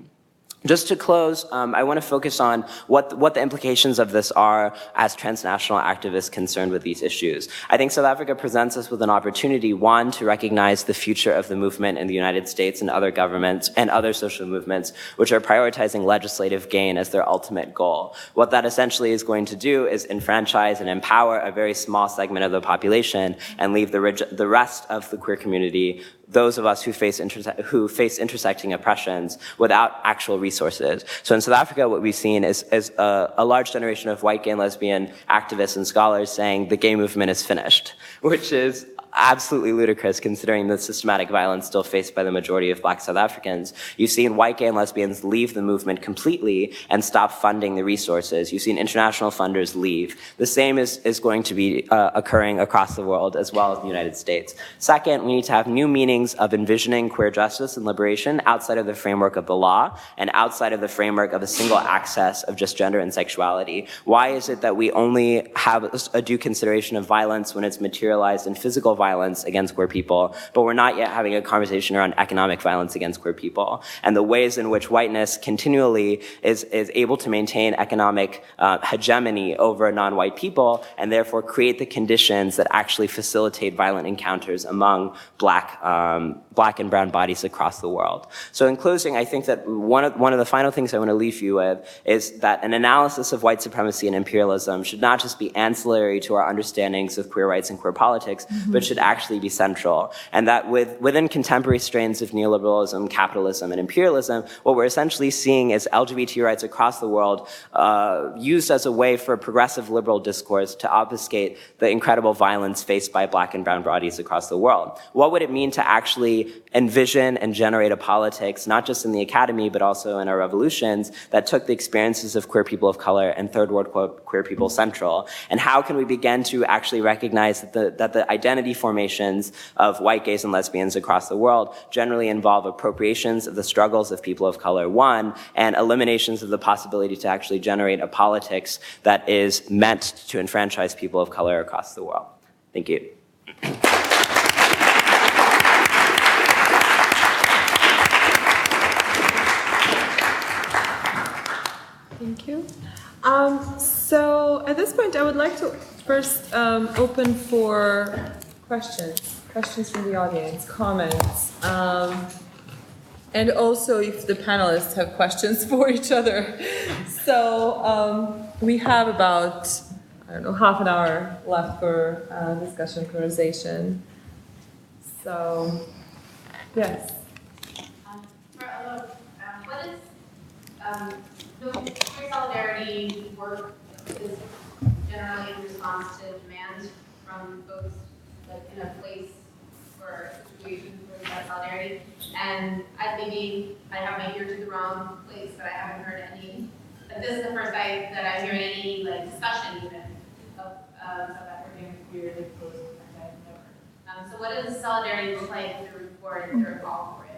Just to close, I want to focus on what the implications of this are as transnational activists concerned with these issues. I think South Africa presents us with an opportunity, one, to recognize the future of the movement in the United States and other governments and other social movements, which are prioritizing legislative gain as their ultimate goal. What that essentially is going to do is enfranchise and empower a very small segment of the population and leave the rest of the queer community, those of us who face intersecting oppressions, without actual resources. So in South Africa, what we've seen is a large generation of white, gay, and lesbian activists and scholars saying the gay movement is finished, which is absolutely ludicrous considering the systematic violence still faced by the majority of Black South Africans. You've seen white, gay, and lesbians leave the movement completely and stop funding the resources. You've seen international funders leave. The same is going to be occurring across the world as well as the United States. Second, we need to have new meanings of envisioning queer justice and liberation outside of the framework of the law and outside of the framework of a single access of just gender and sexuality. Why is it that we only have a due consideration of violence when it's materialized in physical violence against queer people, but we're not yet having a conversation around economic violence against queer people, and the ways in which whiteness continually is able to maintain economic hegemony over non-white people, and therefore create the conditions that actually facilitate violent encounters among Black and brown bodies across the world. So in closing, I think that one of the final things I want to leave you with is that an analysis of white supremacy and imperialism should not just be ancillary to our understandings of queer rights and queer politics, but should actually be central. And that within contemporary strains of neoliberalism, capitalism, and imperialism, what we're essentially seeing is LGBT rights across the world used as a way for progressive liberal discourse to obfuscate the incredible violence faced by Black and brown bodies across the world. What would it mean to actually envision and generate a politics, not just in the academy, but also in our revolutions, that took the experiences of queer people of color and third world queer people central? And how can we begin to actually recognize that the identity formations of white, gays, and lesbians across the world generally involve appropriations of the struggles of people of color, one, and eliminations of the possibility to actually generate a politics that is meant to enfranchise people of color across the world. Thank you. Thank you. So at this point, I would like to first open for questions from the audience, comments, and also if the panelists have questions for each other. So we have about, I don't know, half an hour left for discussion, conversation. So, yes. For Alok, what is the queer solidarity work is generally in response to demands from folks like in a place or situation where there's that solidarity. And maybe I have my ear to the wrong place, but I haven't heard any. But this is the first that I'm hearing any discussion even of South African queer post-apartheid whatever. So what does solidarity look like for their call for it?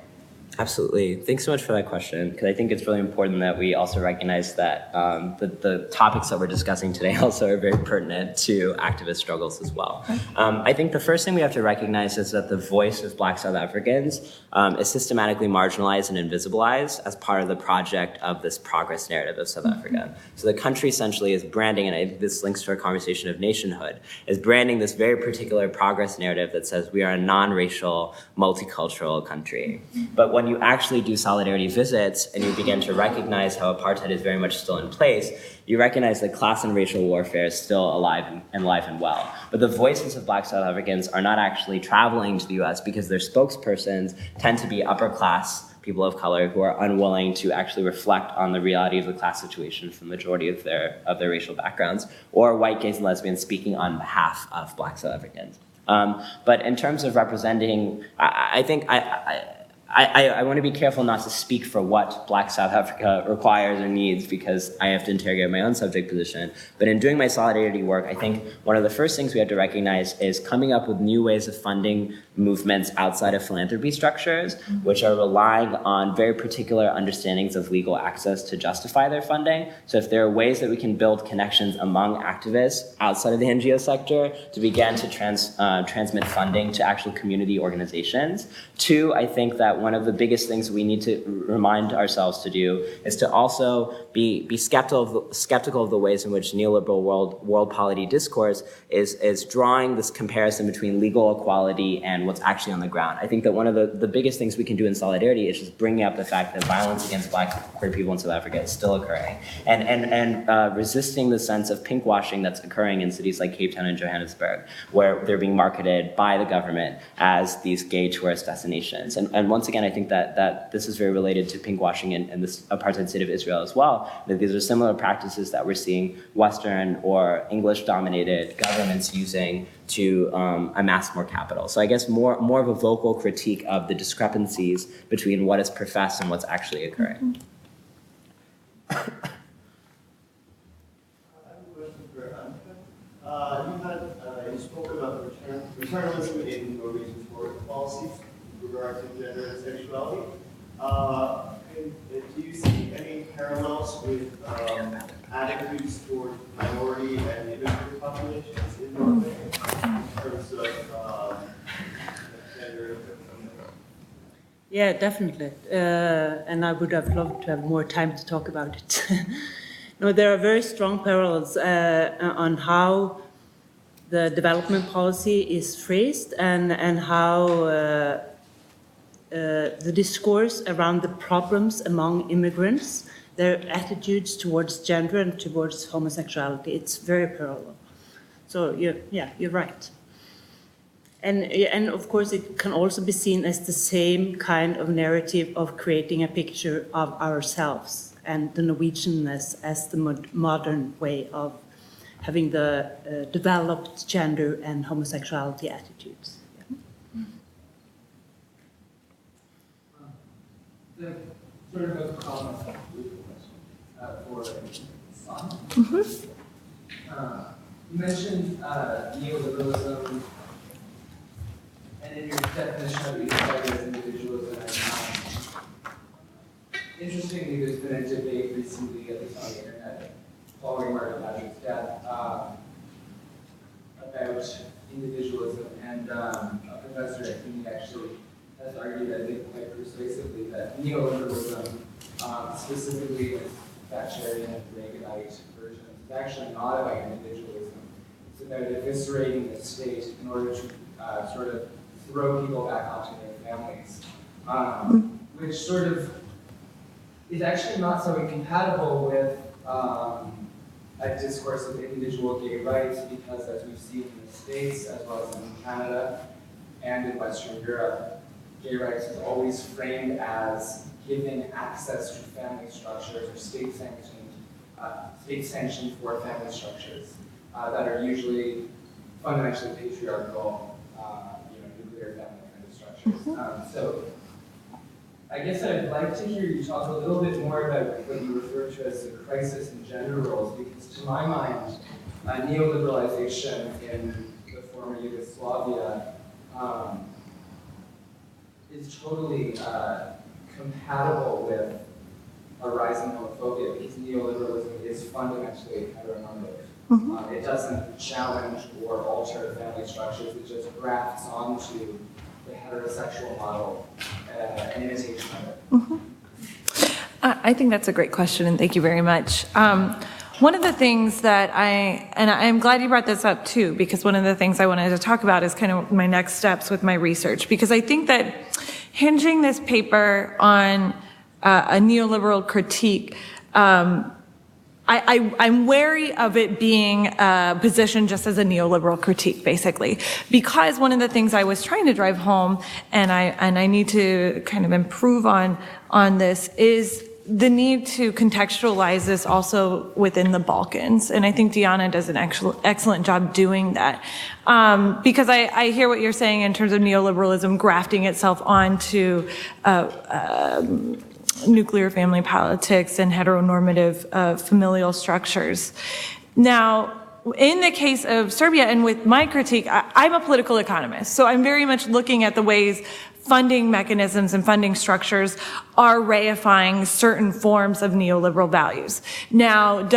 Absolutely. Thanks so much for that question, because I think it's really important that we also recognize that the topics that we're discussing today also are very pertinent to activist struggles as well. I think the first thing we have to recognize is that the voice of Black South Africans is systematically marginalized and invisibilized as part of the project of this progress narrative of South Africa. So the country essentially is branding, and I think this links to our conversation of nationhood, is branding this very particular progress narrative that says we are a non-racial, multicultural country. But when you actually do solidarity visits and you begin to recognize how apartheid is very much still in place, you recognize that class and racial warfare is still alive and well. But the voices of Black South Africans are not actually traveling to the US because their spokespersons tend to be upper class people of color who are unwilling to actually reflect on the reality of the class situation for the majority of their racial backgrounds, or white gays and lesbians speaking on behalf of Black South Africans. But in terms of representing, I think I want to be careful not to speak for what Black South Africa requires or needs, because I have to interrogate my own subject position. But in doing my solidarity work, I think one of the first things we have to recognize is coming up with new ways of funding movements outside of philanthropy structures, which are relying on very particular understandings of legal access to justify their funding. So if there are ways that we can build connections among activists outside of the NGO sector to begin to transmit funding to actual community organizations. Two, I think that one of the biggest things we need to remind ourselves to do is to also be skeptical of the ways in which neoliberal world polity discourse is drawing this comparison between legal equality and what's actually on the ground. I think that one of the biggest things we can do in solidarity is just bringing up the fact that violence against Black queer people in South Africa is still occurring, and resisting the sense of pinkwashing that's occurring in cities like Cape Town and Johannesburg, where they're being marketed by the government as these gay tourist destinations. And once again, I think that this is very related to pinkwashing in this apartheid state of Israel as well, that these are similar practices that we're seeing Western or English-dominated governments using to amass more capital. So I guess more of a vocal critique of the discrepancies between what is professed and what's actually occurring. I have a question for Annika. You spoke about paternalism in Norwegian foreign policies with regard to gender and sexuality. Do you see any parallels with attitudes toward minority and immigrant populations in Norway in terms of gender? Yeah, definitely. And I would have loved to have more time to talk about it. No, there are very strong parallels on how the development policy is phrased and how the discourse around the problems among immigrants, their attitudes towards gender and towards homosexuality, it's very parallel. So you're right. And of course it can also be seen as the same kind of narrative of creating a picture of ourselves and the Norwegianness as the modern way of having the developed gender and homosexuality attitudes. Sort of a common question for Son. You mentioned neoliberalism, and in your definition of each side as individualism and interestingly, there's been a debate recently, at least on the internet, following Margaret Thatcher's death, about individualism, and a professor at Cuny actually has argued, I think, quite persuasively, that neoliberalism, specifically its Thatcherian and Reaganite versions, is actually not about individualism. It's about eviscerating the state in order to sort of throw people back onto their families, which sort of is actually not so incompatible with a discourse of individual gay rights, because as we've seen in the States, as well as in Canada and in Western Europe, gay rights is always framed as giving access to family structures or state-sanctioned for family structures that are usually fundamentally patriarchal, nuclear family kind of structures. So I guess I'd like to hear you talk a little bit more about what you refer to as the crisis in gender roles, because to my mind, neoliberalization in the former Yugoslavia is totally compatible with a rising homophobia, because neoliberalism is fundamentally heteronormative. It doesn't challenge or alter family structures, it just grafts onto the heterosexual model an imitation of it. I think that's a great question, and thank you very much. One of the things that I'm glad you brought this up too, because one of the things I wanted to talk about is kind of my next steps with my research, because I think that hinging this paper on a neoliberal critique, I'm wary of it being positioned just as a neoliberal critique, basically, because one of the things I was trying to drive home, and I need to kind of improve on this, is the need to contextualize this also within the Balkans. And I think Dijana does an excellent job doing that. Because I hear what you're saying in terms of neoliberalism grafting itself onto nuclear family politics and heteronormative familial structures. Now, in the case of Serbia, and with my critique, I'm a political economist, so I'm very much looking at the ways funding mechanisms and funding structures are reifying certain forms of neoliberal values. Now,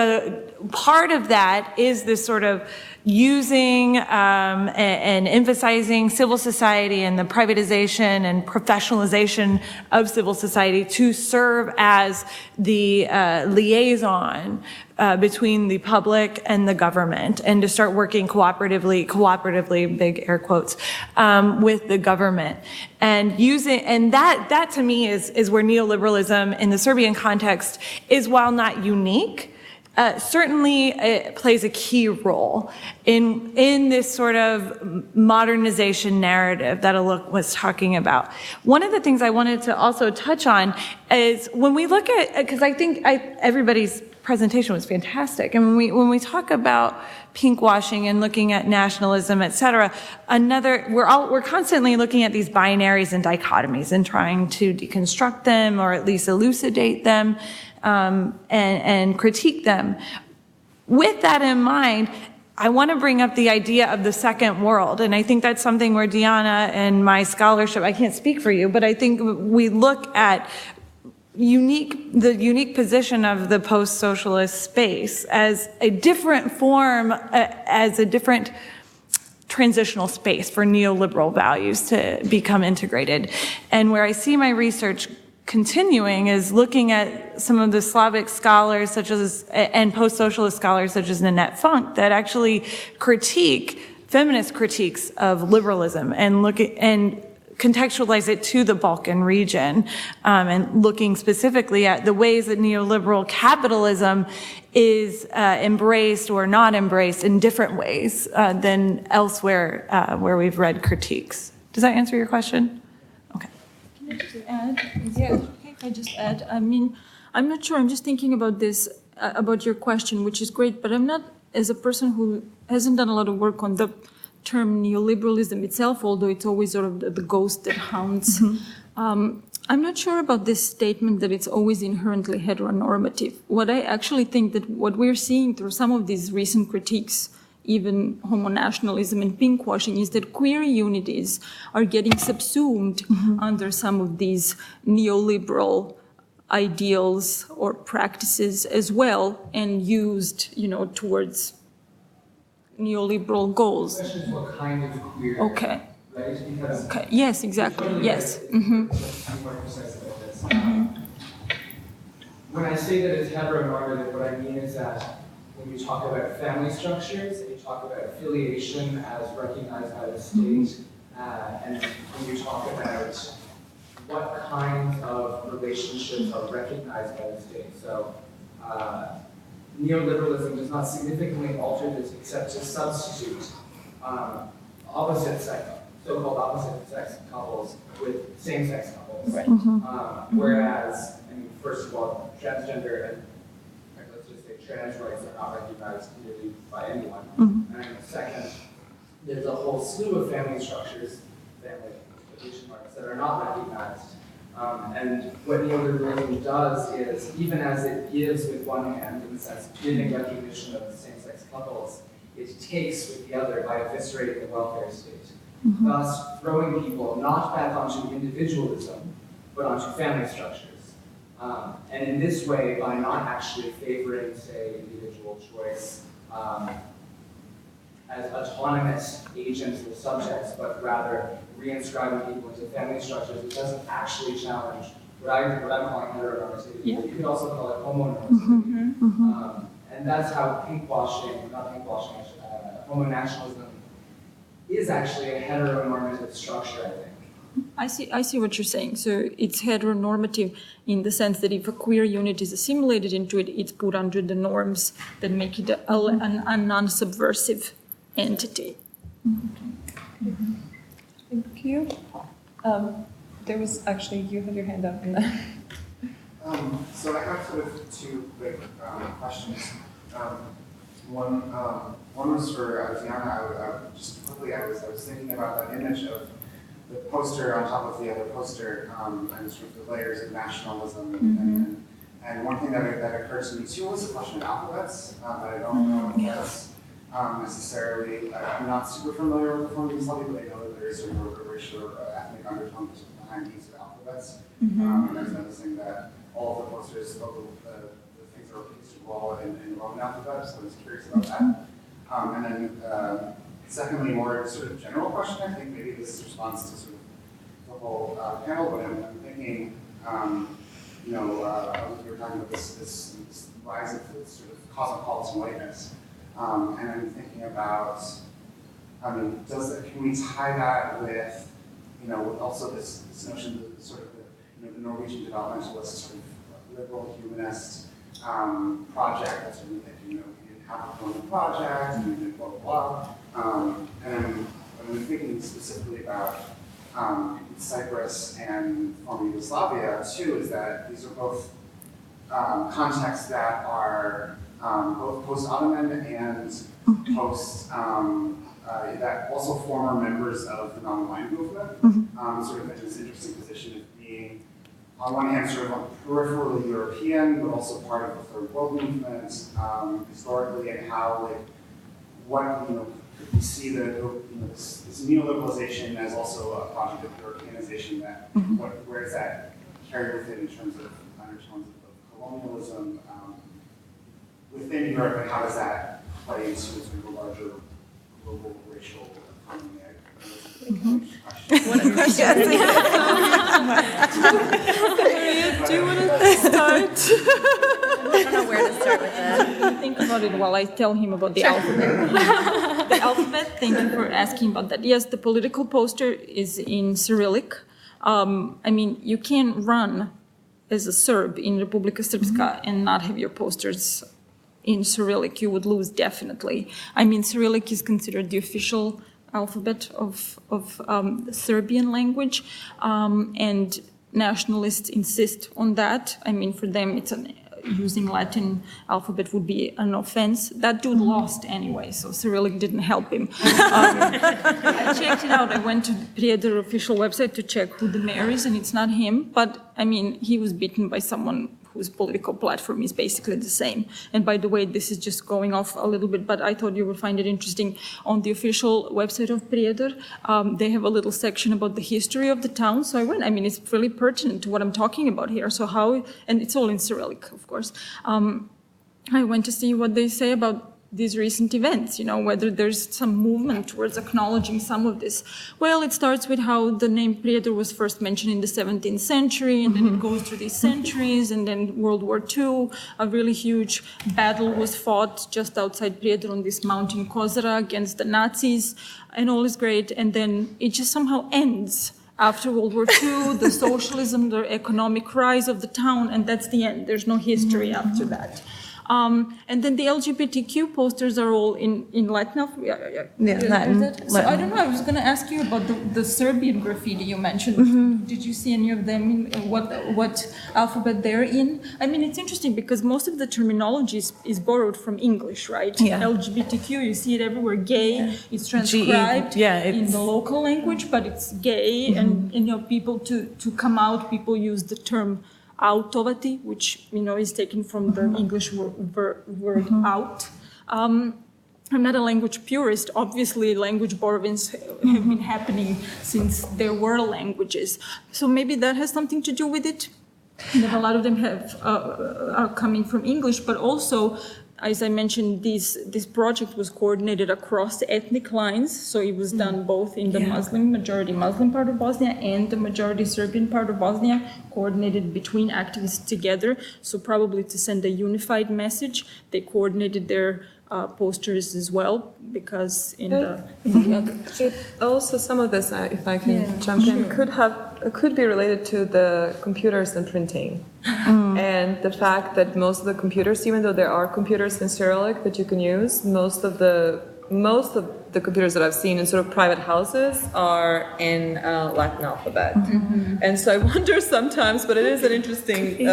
part of that is this sort of using and emphasizing civil society and the privatization and professionalization of civil society to serve as the liaison between the public and the government, and to start working cooperatively, big air quotes, with the government. And that to me is where neoliberalism in the Serbian context is, while not unique, certainly it plays a key role in this sort of modernization narrative that Alok was talking about. One of the things I wanted to also touch on is when we look at, because I think everybody's presentation was fantastic, and when we talk about pinkwashing and looking at nationalism, et cetera, we're constantly looking at these binaries and dichotomies and trying to deconstruct them, or at least elucidate them, and critique them. With that in mind, I want to bring up the idea of the second world, and I think that's something where Dijana and my scholarship, I can't speak for you, but I think we look at the unique position of the post-socialist space as a different form, as a different transitional space for neoliberal values to become integrated. And where I see my research continuing is looking at some of the Slavic scholars and post-socialist scholars such as Nanette Funk that actually critique feminist critiques of liberalism and contextualize it to the Balkan region, and looking specifically at the ways that neoliberal capitalism is embraced or not embraced in different ways than elsewhere where we've read critiques. Does that answer your question? Okay. Can I just add? Yeah. Okay, if I just add, I mean, I'm not sure. I'm just thinking about this, about your question, which is great, but I'm not, as a person who hasn't done a lot of work on the term neoliberalism itself, although it's always sort of the ghost that haunts. Mm-hmm. I'm not sure about this statement that it's always inherently heteronormative. What I actually think that what we're seeing through some of these recent critiques, even homonationalism and pinkwashing, is that queer unities are getting subsumed under some of these neoliberal ideals or practices as well, and used, towards neoliberal goals. The question is what kind of queer, okay. Right? Because okay. Yes, exactly. Yes. I'm more precise about this. When I say that it's heteronormative, what I mean is that when you talk about family structures, you talk about affiliation as recognized by the state, and when you talk about what kinds of relationships are recognized by the state. So neoliberalism does not significantly alter this except to substitute opposite sex, so-called opposite sex couples with same-sex couples. Right. Whereas, first of all, transgender and let's just say trans rights are not recognized clearly by anyone. And second, there's a whole slew of family structures, family quotation marks, that are not recognized. And what neoliberalism does is, even as it gives with one hand, in the sense of giving recognition of same-sex couples, it takes with the other by eviscerating the welfare state, thus throwing people not back onto individualism, but onto family structures. And in this way, by not actually favoring, say, individual choice as autonomous agents or subjects, but rather reinscribing people into family structures, it doesn't actually challenge what I'm calling heteronormativity. Yeah. You could also call it homonormativity. And that's how homonationalism is actually a heteronormative structure, I think. I see what you're saying. So it's heteronormative in the sense that if a queer unit is assimilated into it, it's put under the norms that make it a non-subversive entity. Thank you. There was actually, you had your hand up. So I have sort of two quick questions. One was for Dijana. Just quickly, I was thinking about that image of the poster on top of the other poster, and sort of the layers of nationalism. And one thing that occurred to me too was the question of alphabets. But I don't know if that's necessarily. I'm not super familiar with the form of Yugoslavia, but I know that there is a racial or ethnic undertone behind the use of alphabets. And I was noticing that all of the posters, the things that were pasted well in Roman alphabet, so I was curious about that. And then secondly, more sort of general question, I think maybe this is response to sort of the whole panel, but I'm thinking, you know, we were talking about this rise of this sort of cosmopolitan whiteness. And I'm thinking about, I mean, can we tie that with, you know, with also this notion of sort of the Norwegian developmentalist sort of liberal humanist project that's really thinking, you know, we didn't have a common project, and we did blah, blah, blah. And I'm thinking specifically about Cyprus and former Yugoslavia, too, is that these are both contexts that are both post-Ottoman and post, that also former members of the non-aligned movement, sort of in this interesting position of being, on one hand, sort of peripherally European, but also part of the Third World movement historically, and how, like, what, you know, could we see this neoliberalization as also a project of Europeanization that, where does that carry with it in terms of undertones of colonialism within Europe, and how does that play into sort of a larger global racial economy? What a question. Do you want to start? I don't know where to start with that. Think about it while I tell him about the alphabet. The alphabet, thank you for asking about that. Yes, the political poster is in Cyrillic. I mean, you can run as a Serb in Republika Srpska and not have your posters in Cyrillic. You would lose, definitely. I mean, Cyrillic is considered the official alphabet of the Serbian language, and nationalists insist on that. I mean, for them, it's using Latin alphabet would be an offense. That dude lost anyway, so Cyrillic didn't help him. I checked it out. I went to Prijedor official website to check who the mayor is, and it's not him. But, I mean, he was beaten by someone whose political platform is basically the same. And by the way, this is just going off a little bit, but I thought you would find it interesting. On the official website of Prijedor, they have a little section about the history of the town. So I went, I mean, it's really pertinent to what I'm talking about here. So how, and it's all in Cyrillic, of course. I went to see what they say about these recent events, you know, whether there's some movement towards acknowledging some of this. Well, it starts with how the name Prijedor was first mentioned in the 17th century, and then it goes through these centuries, and then World War II, a really huge battle was fought just outside Prijedor on this mountain Kozara against the Nazis, and all is great, and then it just somehow ends. After World War II, the socialism, the economic rise of the town, and that's the end. There's no history after that. And then the LGBTQ posters are all in Latin. Latin. So I don't know. I was going to ask you about the Serbian graffiti you mentioned. Did you see any of them? What alphabet they're in? I mean, it's interesting because most of the terminology is borrowed from English, right? Yeah. LGBTQ, you see it everywhere. Gay, it's transcribed in the local language, but it's gay, and you know, people to come out, people use the term autovati, which, you know, is taken from the English word out. I'm not a language purist. Obviously, language borrowings have been happening since there were languages. So maybe that has something to do with it, that a lot of them are coming from English, but also, as I mentioned, this project was coordinated across ethnic lines, so it was done both in the majority Muslim part of Bosnia and the majority Serbian part of Bosnia, coordinated between activists together, so probably to send a unified message. They coordinated their posters as well because in the other. Also, some of this, if I can jump in, could be related to the computers and printing, and the fact that most of the computers, even though there are computers in Cyrillic that you can use, most of the computers that I've seen in sort of private houses are in Latin alphabet, and so I wonder sometimes, but it is an interesting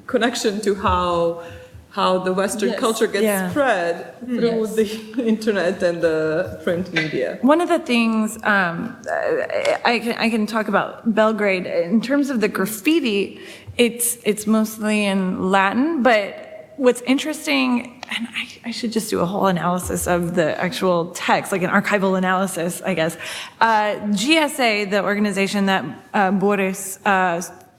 connection to how the Western culture gets spread through the internet and the print media. One of the things I can talk about Belgrade in terms of the graffiti. It's mostly in Latin, but what's interesting, and I should just do a whole analysis of the actual text, like an archival analysis, I guess. GSA, the organization that Boris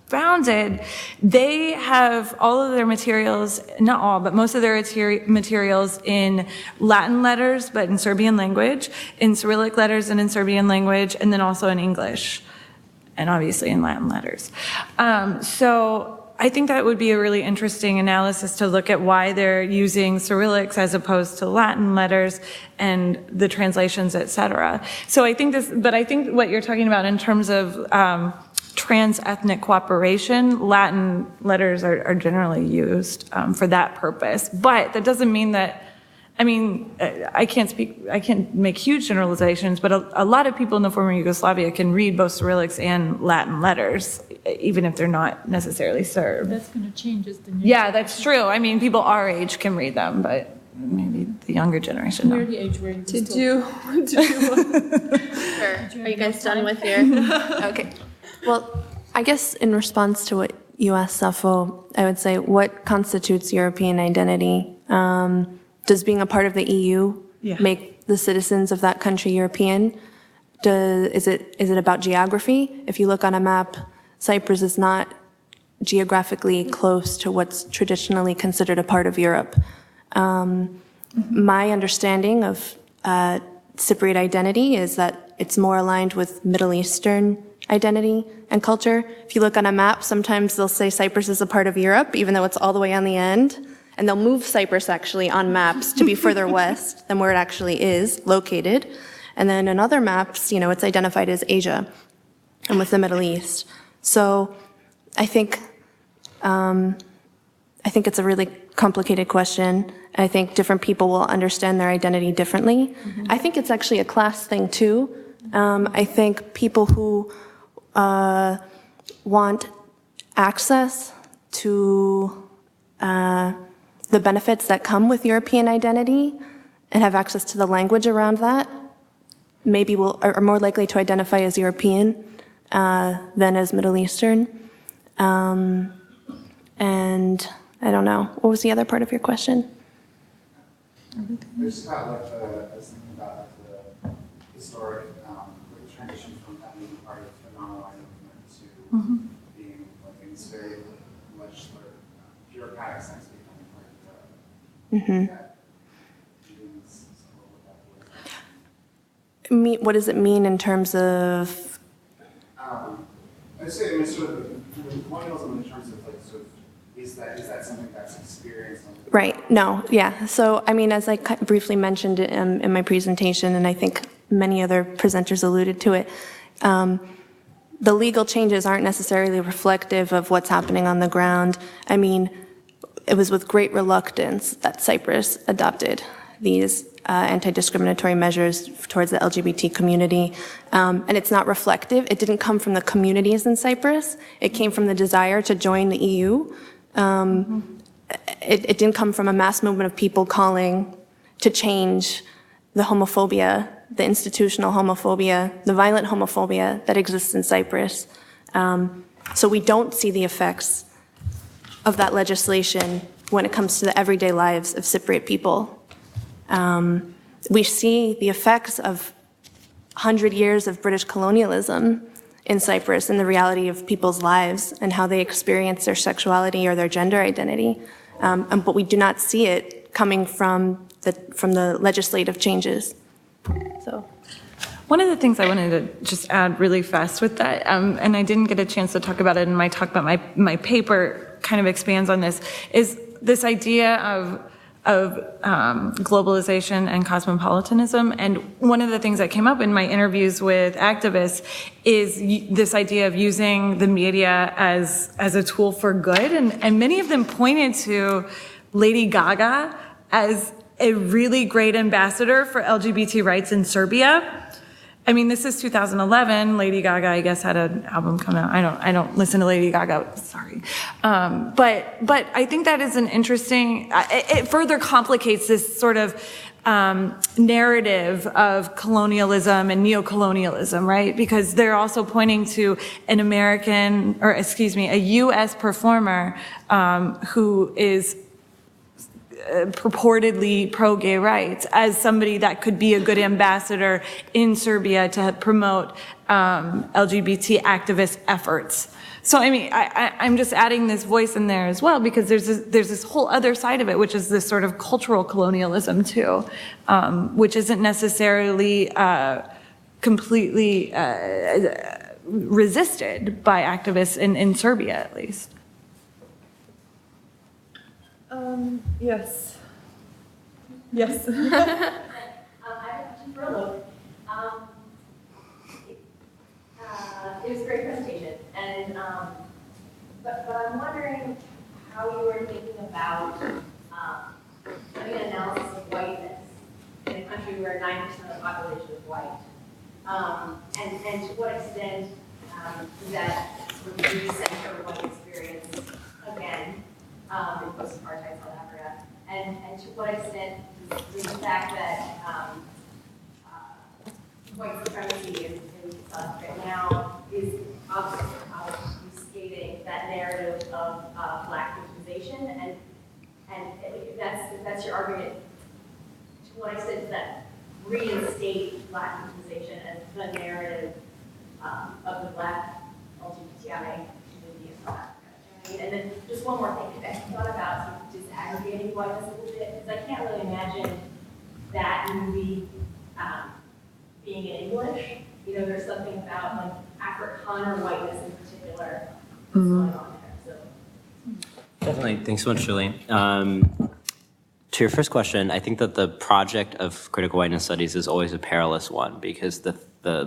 founded, they have all of their materials, not all, but most of their materials in Latin letters, but in Serbian language, in Cyrillic letters and in Serbian language, and then also in English, and obviously in Latin letters. So I think that would be a really interesting analysis to look at why they're using Cyrillics as opposed to Latin letters and the translations, et cetera. So I think what you're talking about in terms of trans-ethnic cooperation, Latin letters are generally used for that purpose. But that doesn't mean that, I can't make huge generalizations, but a lot of people in the former Yugoslavia can read both Cyrillics and Latin letters, even if they're not necessarily Serb. That's going to change as the new. Yeah, that's true. People our age can read them, but maybe the younger generation. We're the age where Did you Sure. Are you guys done with your? Okay. Well, I guess in response to what you asked, Safo, I would say, what constitutes European identity? Does being a part of the EU make the citizens of that country European? Is it about geography? If you look on a map, Cyprus is not geographically close to what's traditionally considered a part of Europe. My understanding of Cypriot identity is that it's more aligned with Middle Eastern identity and culture. If you look on a map, sometimes they'll say Cyprus is a part of Europe, even though it's all the way on the end. And they'll move Cyprus actually on maps to be further west than where it actually is located. And then in other maps, it's identified as Asia and with the Middle East. So I think it's a really complicated question. I think different people will understand their identity differently. I think it's actually a class thing too. I think people who want access to the benefits that come with European identity and have access to the language around that maybe are more likely to identify as European than as Middle Eastern. And I don't know. What was the other part of your question? There's about I was thinking about the historic transition from that being part of the non-aligned movement to being in this very much bureaucratic sense becoming part of that. What does it mean in terms of? I'd say sort of colonialism in terms of is that something that's experienced? Right. No. Yeah. So as I briefly mentioned in my presentation, and I think many other presenters alluded to it, the legal changes aren't necessarily reflective of what's happening on the ground. It was with great reluctance that Cyprus adopted these anti-discriminatory measures towards the LGBT community. And it's not reflective. It didn't come from the communities in Cyprus. It came from the desire to join the EU. It didn't come from a mass movement of people calling to change the homophobia, the institutional homophobia, the violent homophobia that exists in Cyprus. So we don't see the effects of that legislation when it comes to the everyday lives of Cypriot people. We see the effects of 100 years of British colonialism in Cyprus and the reality of people's lives and how they experience their sexuality or their gender identity. But we do not see it coming from the legislative changes. So. One of the things I wanted to just add really fast with that, and I didn't get a chance to talk about it in my talk, but my paper kind of expands on this, is this idea of globalization and cosmopolitanism. And one of the things that came up in my interviews with activists is this idea of using the media as a tool for good. And many of them pointed to Lady Gaga as a really great ambassador for LGBT rights in Serbia. I mean, this is 2011. Lady Gaga, I guess, had an album come out. I don't listen to Lady Gaga. Sorry, but I think that is an interesting. It further complicates this sort of narrative of colonialism and neocolonialism, right? Because they're also pointing to a U.S. performer who is purportedly pro-gay rights as somebody that could be a good ambassador in Serbia to promote LGBT activist efforts. So, I mean, I'm just adding this voice in there as well because there's this whole other side of it, which is this sort of cultural colonialism too, which isn't necessarily completely resisted by activists in Serbia, at least. Yes. Yes. I have a question for Alok. It was a great presentation, and but I'm wondering how you were thinking about doing an analysis of whiteness in a country where 9% of the population is white, and to what extent does that sort of recenter white experience again in post-apartheid South Africa, and to what extent does the fact that white supremacy in South Africa now is obfuscating that narrative of black victimization, and if that's your argument, to what extent does that reinstate black victimization as the narrative of the black LGBTI community in South Africa? And then just one more thing, I thought about sort of disaggregating whiteness a little bit, because I can't really imagine that movie being in English. You know, there's something about like Afrikaner whiteness in particular that's going on there. So. Definitely. Thanks so much, Julie. To your first question, I think that the project of critical whiteness studies is always a perilous one because the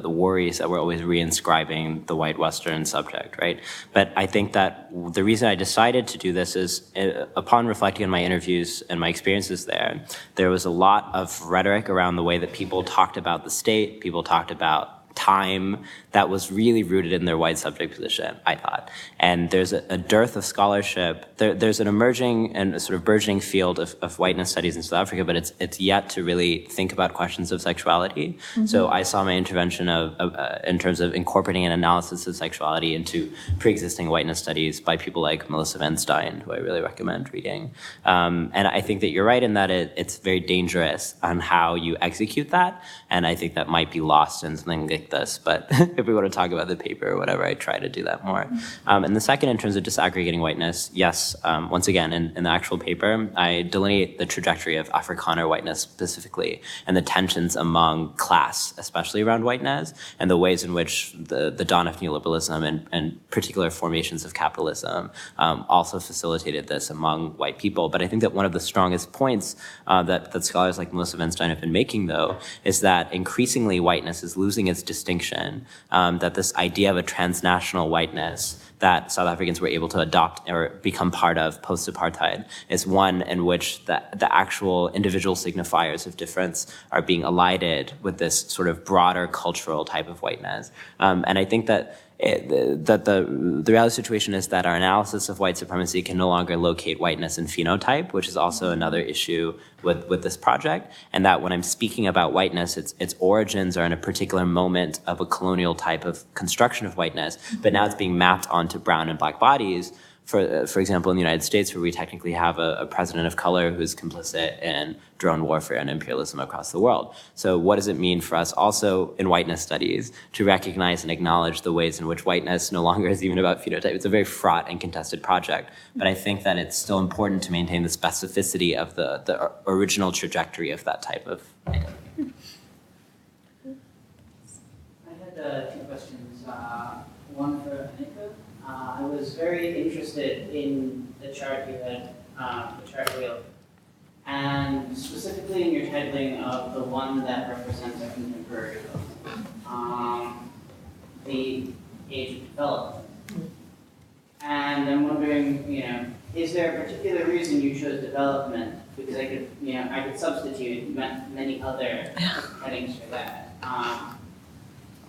worry is that we're always reinscribing the white Western subject, right? But I think that the reason I decided to do this is upon reflecting on my interviews and my experiences there was a lot of rhetoric around the way that people talked about the state, people talked about time that was really rooted in their white subject position, I thought. And there's a dearth of scholarship. There's an emerging and a sort of burgeoning field of whiteness studies in South Africa, but it's yet to really think about questions of sexuality. Mm-hmm. So I saw my intervention in terms of incorporating an analysis of sexuality into pre-existing whiteness studies by people like Melissa Van Stein, who I really recommend reading. And I think that you're right in that it's very dangerous on how you execute that, and I think that might be lost in something like this, but if we want to talk about the paper or whatever, I try to do that more. And the second, in terms of disaggregating whiteness, yes, once again, in the actual paper, I delineate the trajectory of Afrikaner whiteness specifically and the tensions among class, especially around whiteness, and the ways in which the dawn of neoliberalism and particular formations of capitalism also facilitated this among white people. But I think that one of the strongest points that scholars like Melissa Van Stein have been making, though, is that increasingly whiteness is losing its distinction, that this idea of a transnational whiteness that South Africans were able to adopt or become part of post-apartheid is one in which the actual individual signifiers of difference are being elided with this sort of broader cultural type of whiteness. And I think that the reality situation is that our analysis of white supremacy can no longer locate whiteness in phenotype, which is also another issue with this project, and that when I'm speaking about whiteness, its origins are in a particular moment of a colonial type of construction of whiteness, but now it's being mapped onto brown and black bodies. For example, in the United States, where we technically have a president of color who's complicit in drone warfare and imperialism across the world. So what does it mean for us also in whiteness studies to recognize and acknowledge the ways in which whiteness no longer is even about phenotype? It's a very fraught and contested project, but I think that it's still important to maintain the specificity of the original trajectory of that type of identity. I had two questions. One for Annika. I was very interested in the chart you had, the chart wheel, And specifically in your titling of the one that represents our contemporary the age of development. And I'm wondering, is there a particular reason you chose development? Because I could substitute many other headings for that.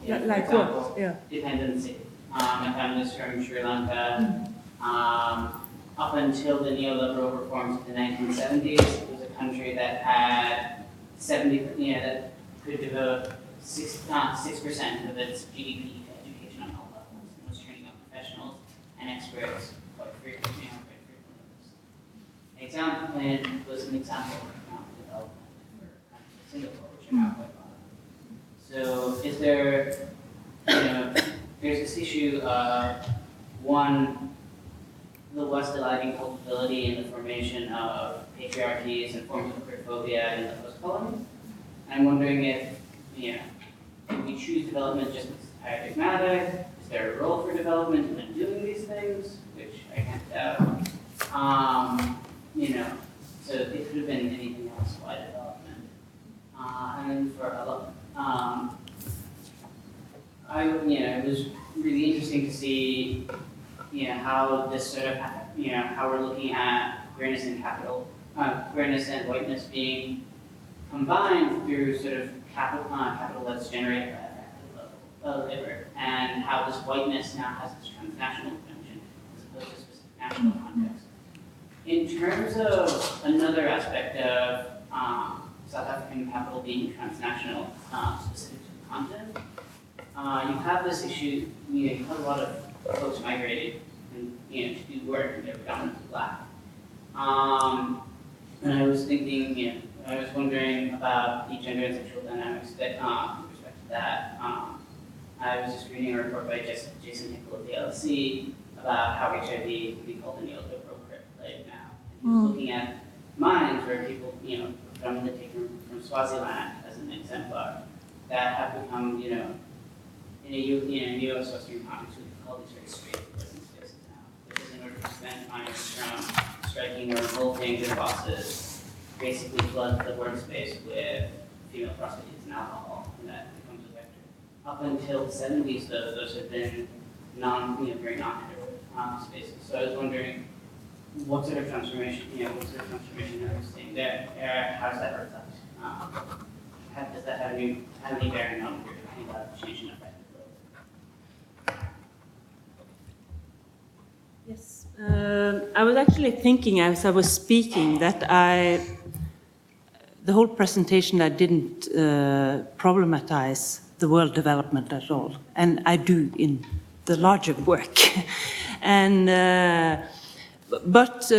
Like what? Yeah. Dependency. I found this from Sri Lanka. Up until the neoliberal reforms of the 1970s, it was a country that had that could devote 6% of its GDP to education on all levels, and was training up professionals and experts quite frequently. Example, and was an example of economic development for countries like Singapore, which are now quite bottom. So, is there, there's this issue of one, the West delighting culpability in the formation of patriarchies and forms of queerphobia in the post-colony. I'm wondering if, if we choose development just because it's paradigmatic, is there a role for development in doing these things, which I can't doubt. So it could have been anything else, why development. And then for Alok, it was really interesting to see, how this sort of, how we're looking at queerness and queerness and whiteness being combined through sort of capital that's generated by the labor, and how this whiteness now has this transnational dimension as opposed to a specific national context. In terms of another aspect of South African capital being transnational, specific to the continent, you have this issue, you have a lot of folks migrating and to do work, and they're predominantly Black. And I was thinking, I was wondering about the gender and sexual dynamics that, with respect to that. I was just reading a report by Jason Hickel of the LSE about how HIV can be called a neoliberal plague now. And he was looking at mines where people, predominantly taken from Swaziland as an exemplar, that have become, in a U.S. Western context, we could call these very straight prison spaces now. Because in order to prevent miners from striking or revolting their bosses, basically flood the workspace with female prostitutes and alcohol, and that becomes a vector. Up until the 70s, though, those have been very non-hetero spaces. So I was wondering, what sort of transformation, are we seeing there? How does that reflect? Does that have any bearing on what you're talking about change in effect? Yes. I was actually thinking as I was speaking that the whole presentation I didn't problematize the world development at all, and I do in the larger work. But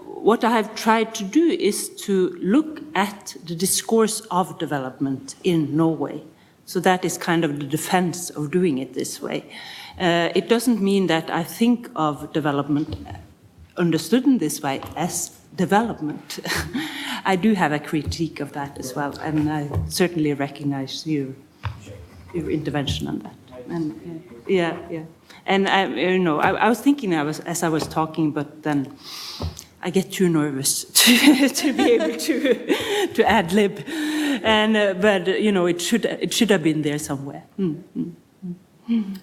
what I have tried to do is to look at the discourse of development in Norway. So that is kind of the defense of doing it this way. It doesn't mean that I think of development understood in this way as development. I do have a critique of that as well, and I certainly recognize your intervention on that. And And I was thinking as I was talking, but then I get too nervous to be able to ad lib, but it should have been there somewhere. In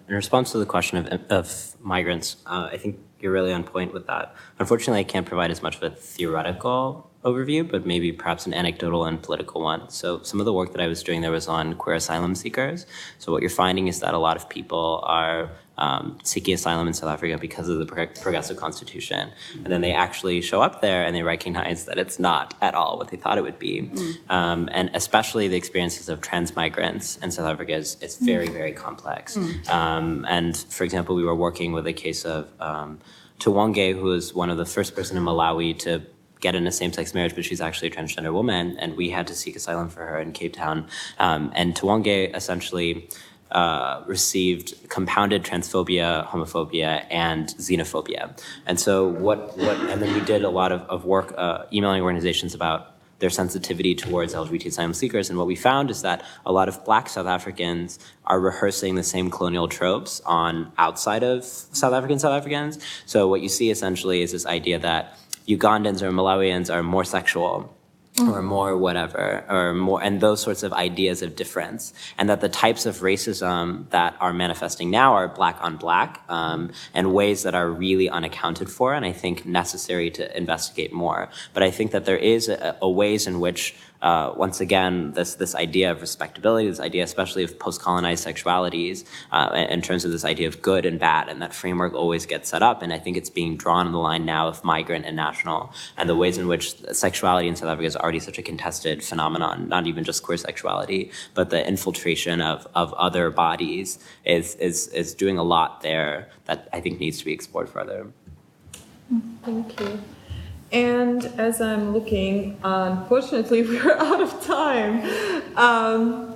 response to the question of migrants, I think you're really on point with that. Unfortunately, I can't provide as much of a theoretical overview, but maybe perhaps an anecdotal and political one. So some of the work that I was doing there was on queer asylum seekers. So what you're finding is that a lot of people are seeking asylum in South Africa because of the progressive constitution. And then they actually show up there and they recognize that it's not at all what they thought it would be. And especially the experiences of trans migrants in South Africa is very, very complex. And for example, we were working with a case of Twange, who was one of the first person in Malawi to get in a same-sex marriage, but she's actually a transgender woman, and we had to seek asylum for her in Cape Town. And Twange essentially received compounded transphobia, homophobia, and xenophobia. And so and then we did a lot of work emailing organizations about their sensitivity towards LGBT asylum seekers. And what we found is that a lot of Black South Africans are rehearsing the same colonial tropes outside of South Africans. So what you see essentially is this idea that Ugandans or Malawians are more sexual, or more whatever, or more, and those sorts of ideas of difference, and that the types of racism that are manifesting now are black on black, and ways that are really unaccounted for, and I think necessary to investigate more. But I think that there is a ways in which once again, this idea of respectability, this idea especially of post-colonized sexualities, in terms of this idea of good and bad, and that framework always gets set up, and I think it's being drawn on the line now of migrant and national, and the ways in which sexuality in South Africa is already such a contested phenomenon, not even just queer sexuality, but the infiltration of other bodies is doing a lot there that I think needs to be explored further. Thank you. And as I'm looking, unfortunately, we're out of time.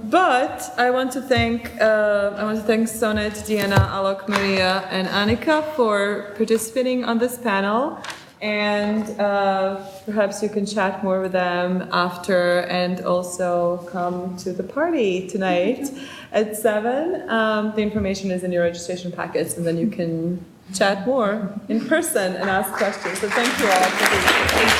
But I want to thank Sonnet, Dijana, Alok, Maria, and Annika for participating on this panel. And perhaps you can chat more with them after, and also come to the party tonight at 7. The information is in your registration packets, and then you can chat more in person and ask questions. So thank you all for being here.